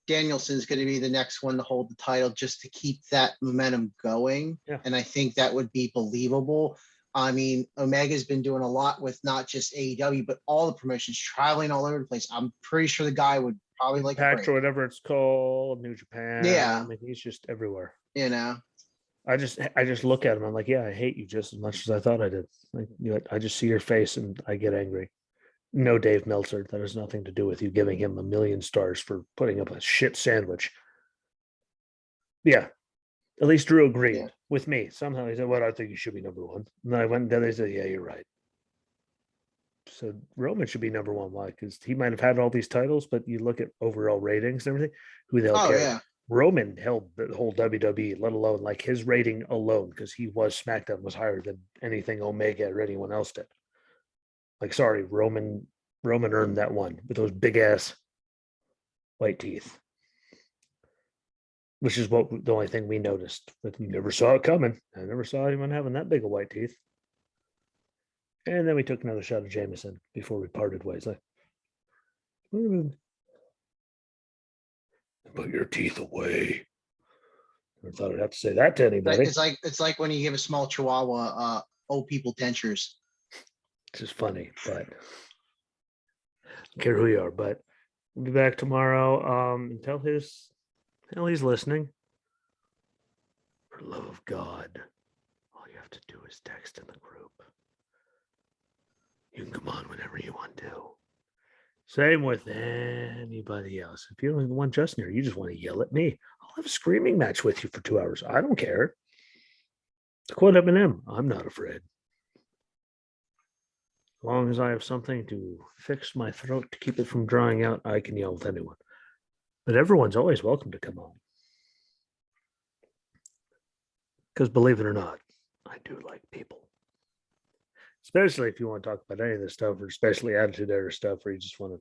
Danielson's going to be the next one to hold the title just to keep that momentum going. Yeah. And I think that would be believable. I mean, Omega's been doing a lot with not just AEW, but all the promotions, traveling all over the place. I'm pretty sure the guy would probably like Impact or whatever it's called, New Japan. Yeah. I mean, he's just everywhere. I just look at him. I'm like, yeah, I hate you just as much as I thought I did. Like, I just see your face and I get angry. No, Dave Meltzer, that has nothing to do with you giving him 1 million stars for putting up a shit sandwich. Yeah, At least Drew agreed Yeah. with me. Somehow he said, "Well, I think you should be number one." And then I went and they said, "Yeah, you're right." So Roman should be number one. Why? Because he might have had all these titles, but you look at overall ratings and everything, who the hell Oh cares? yeah. Roman held the whole WWE, let alone like his rating alone, because he was SmackDown was higher than anything Omega or anyone else did. Like, sorry, Roman earned that one with those big ass white teeth, which is what the only thing we noticed. But we never saw it coming. I never saw anyone having that big of white teeth. And then we took another shot of Jameson before we parted ways. Like, put your teeth away. Never thought I'd have to say that to anybody. It's like when you give a small chihuahua old people dentures. It's just funny, but I don't care who you are. But we'll be back tomorrow. And tell he's listening. For the love of God, all you have to do is text in the group. You can come on whenever you want to. Same with anybody else. If you don't even want Justin here, you just want to yell at me. I'll have a screaming match with you for 2 hours. I don't care. To quote Eminem, I'm not afraid. As long as I have something to fix my throat to keep it from drying out, I can yell with anyone. But everyone's always welcome to come on. Because believe it or not, I do like people. Especially if you want to talk about any of this stuff, or especially Attitude Era stuff, where you just want to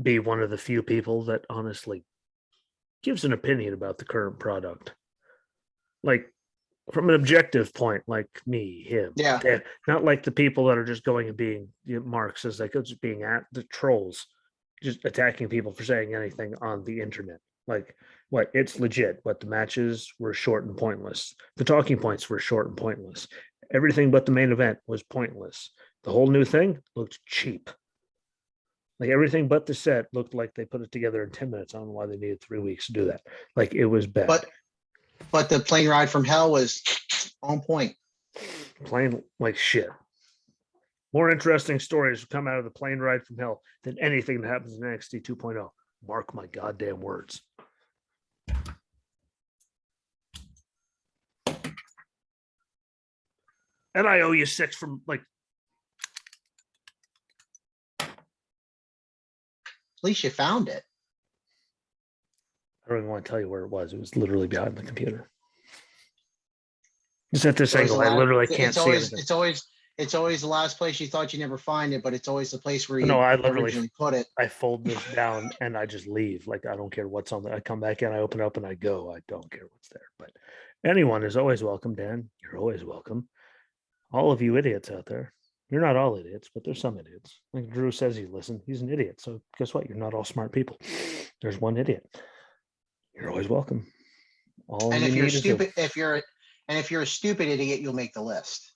be one of the few people that honestly gives an opinion about the current product. Like, from an objective point, like me, him, Yeah. Dan, not like the people that are just going and being marks as like just being at the trolls, just attacking people for saying anything on the internet. Like, what? It's legit. What, the matches were short and pointless. The talking points were short and pointless. Everything but the main event was pointless. The whole new thing looked cheap. Like, everything but the set looked like they put it together in 10 minutes. I don't know why they needed 3 weeks to do that. Like, it was bad. But the plane ride from hell was on point. Plain like shit. More interesting stories come out of the plane ride from hell than anything that happens in NXT 2.0. Mark my goddamn words. And I owe you 6 from like. At least you found it. I don't even want to tell you where it was. It was literally behind the computer. Just at this angle, I literally can't see it. It's always the last place you thought you never find it, but it's always the place where you No, I literally originally put it. I fold this down and I just leave. Like, I don't care what's on there. I come back in, I open up and I go. I don't care what's there. But anyone is always welcome, Dan. You're always welcome. All of you idiots out there. You're not all idiots, but there's some idiots. Like Drew says he listened. He's an idiot. So guess what? You're not all smart people. There's one idiot. You're always welcome. All And you if you're need is stupid, if you're a stupid idiot, you'll make the list.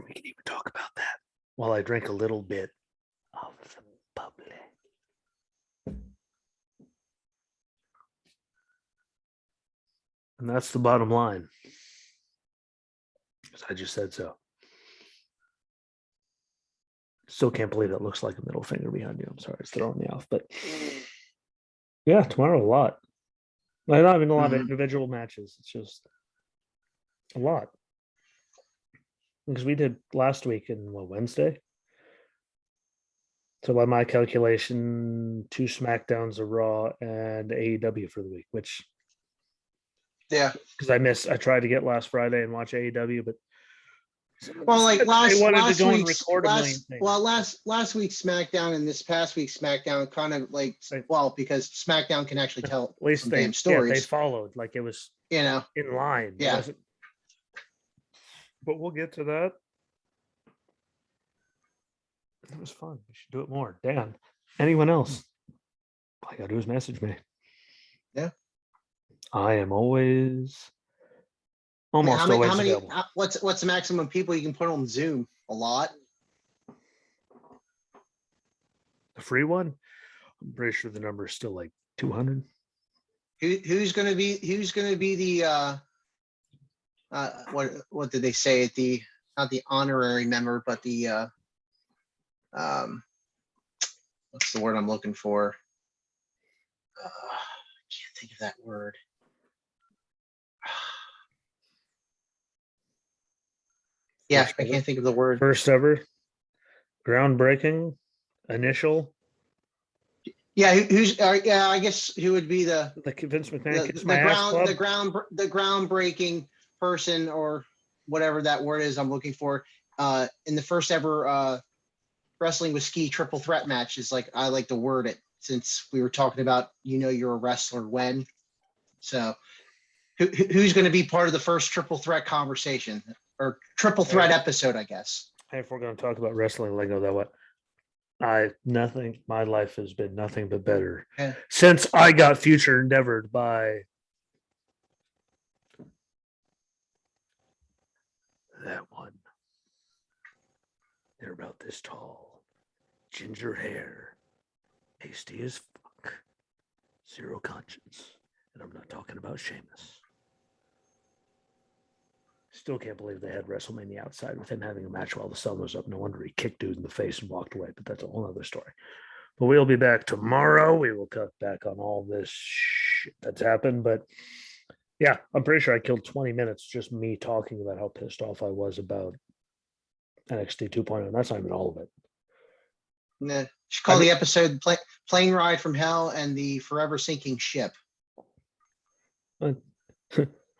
we can even talk about that while I drink a little bit of the bubbly. And that's the bottom line. Because I just said so. Still can't believe that looks like a middle finger behind you. I'm sorry, it's throwing me off. But yeah, tomorrow a lot. Like, not even a lot of individual matches. It's just a lot. Because we did last week in Wednesday. So by my calculation, 2 SmackDowns, a Raw, and AEW for the week, which because I tried to get last Friday and watch AEW, but well, like last week's SmackDown and this past week's SmackDown kind of like, well, because SmackDown can actually tell at least damn stories. They followed, like it was in line. Yeah. But we'll get to that. It was fun. We should do it more. Dan, anyone else? All I gotta do is message me. Yeah. I am always almost always available. What's the maximum people you can put on Zoom? A lot. The free one? I'm pretty sure the number is still like 200. Who's gonna be the what did they say at the, not the honorary member, but the what's the word I'm looking for? Can't think of that word. Yeah, First I ever? can't think of the word. First ever, groundbreaking, initial. Yeah, who's yeah, I guess who would be the Like Vince McMahon kicks my ass club. the groundbreaking person, or whatever that word is I'm looking for, in the first ever wrestling with ski triple threat match. Is like, I like to word it, since we were talking about, you're a wrestler when. So who's going to be part of the first triple threat conversation, or triple threat episode, I guess. Hey, if we're going to talk about wrestling lingo, that what my life has been nothing but better Yeah. since I got future endeavored by that one. They're about this tall, ginger hair, hasty as fuck, zero conscience, and I'm not talking about Sheamus. Still can't believe they had WrestleMania outside with him having a match while the sun was up. No wonder he kicked dude in the face and walked away, but that's a whole other story. But we'll be back tomorrow. We will cut back on all this shit that's happened. But yeah, I'm pretty sure I killed 20 minutes just me talking about how pissed off I was about NXT 2.0. And that's not even all of it. And then should call the episode "Plane Ride from Hell" and the Forever Sinking Ship.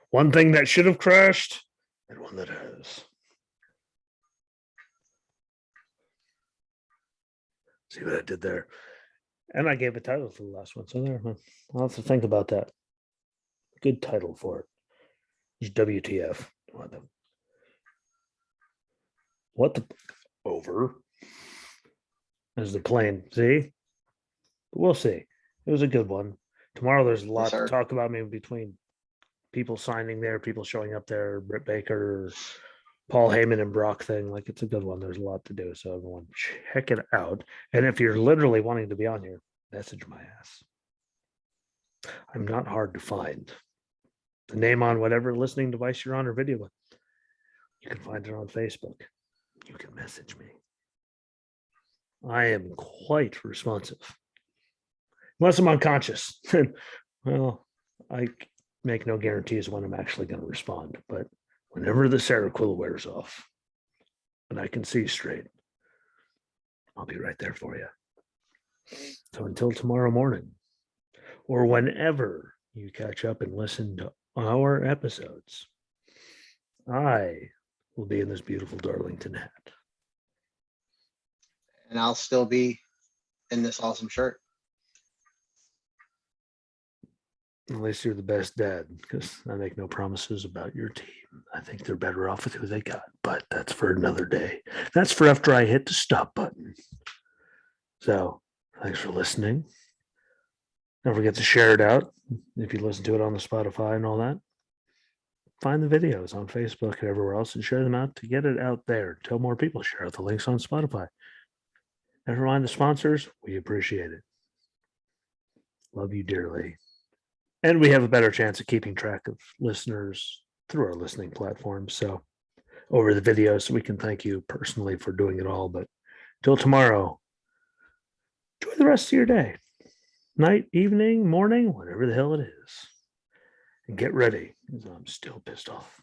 One thing that should have crashed and one that has. See what I did there? And I gave a title for the last one. So there, I'll have to think about that. Good title for it. It's WTF. What the over as the plane. See? But we'll see. It was a good one. Tomorrow there's a lot to talk about, maybe between people signing there, people showing up there, Britt Baker, Paul Heyman and Brock thing. Like, it's a good one. There's a lot to do. So everyone check it out. And if you're literally wanting to be on here, message my ass. I'm not hard to find. The name on whatever listening device you're on or video with. You can find it on Facebook. You can message me. I am quite responsive. Unless I'm unconscious. Well, I make no guarantees when I'm actually going to respond. But whenever the Seroquel wears off and I can see straight, I'll be right there for you. So until tomorrow morning, or whenever you catch up and listen to our episodes, I will be in this beautiful Darlington hat. And I'll still be in this awesome shirt. At least you're the best dad, because I make no promises about your team. I think they're better off with who they got, but that's for another day. That's for after I hit the stop button. So thanks for listening. Don't forget to share it out if you listen to it on the Spotify and all that. Find the videos on Facebook and everywhere else and share them out to get it out there. Tell more people. Share out the links on Spotify. Never mind the sponsors. We appreciate it. Love you dearly. And we have a better chance of keeping track of listeners through our listening platforms. So over the videos, we can thank you personally for doing it all. But till tomorrow, enjoy the rest of your day. Night, evening, morning, whatever the hell it is. And get ready, because I'm still pissed off.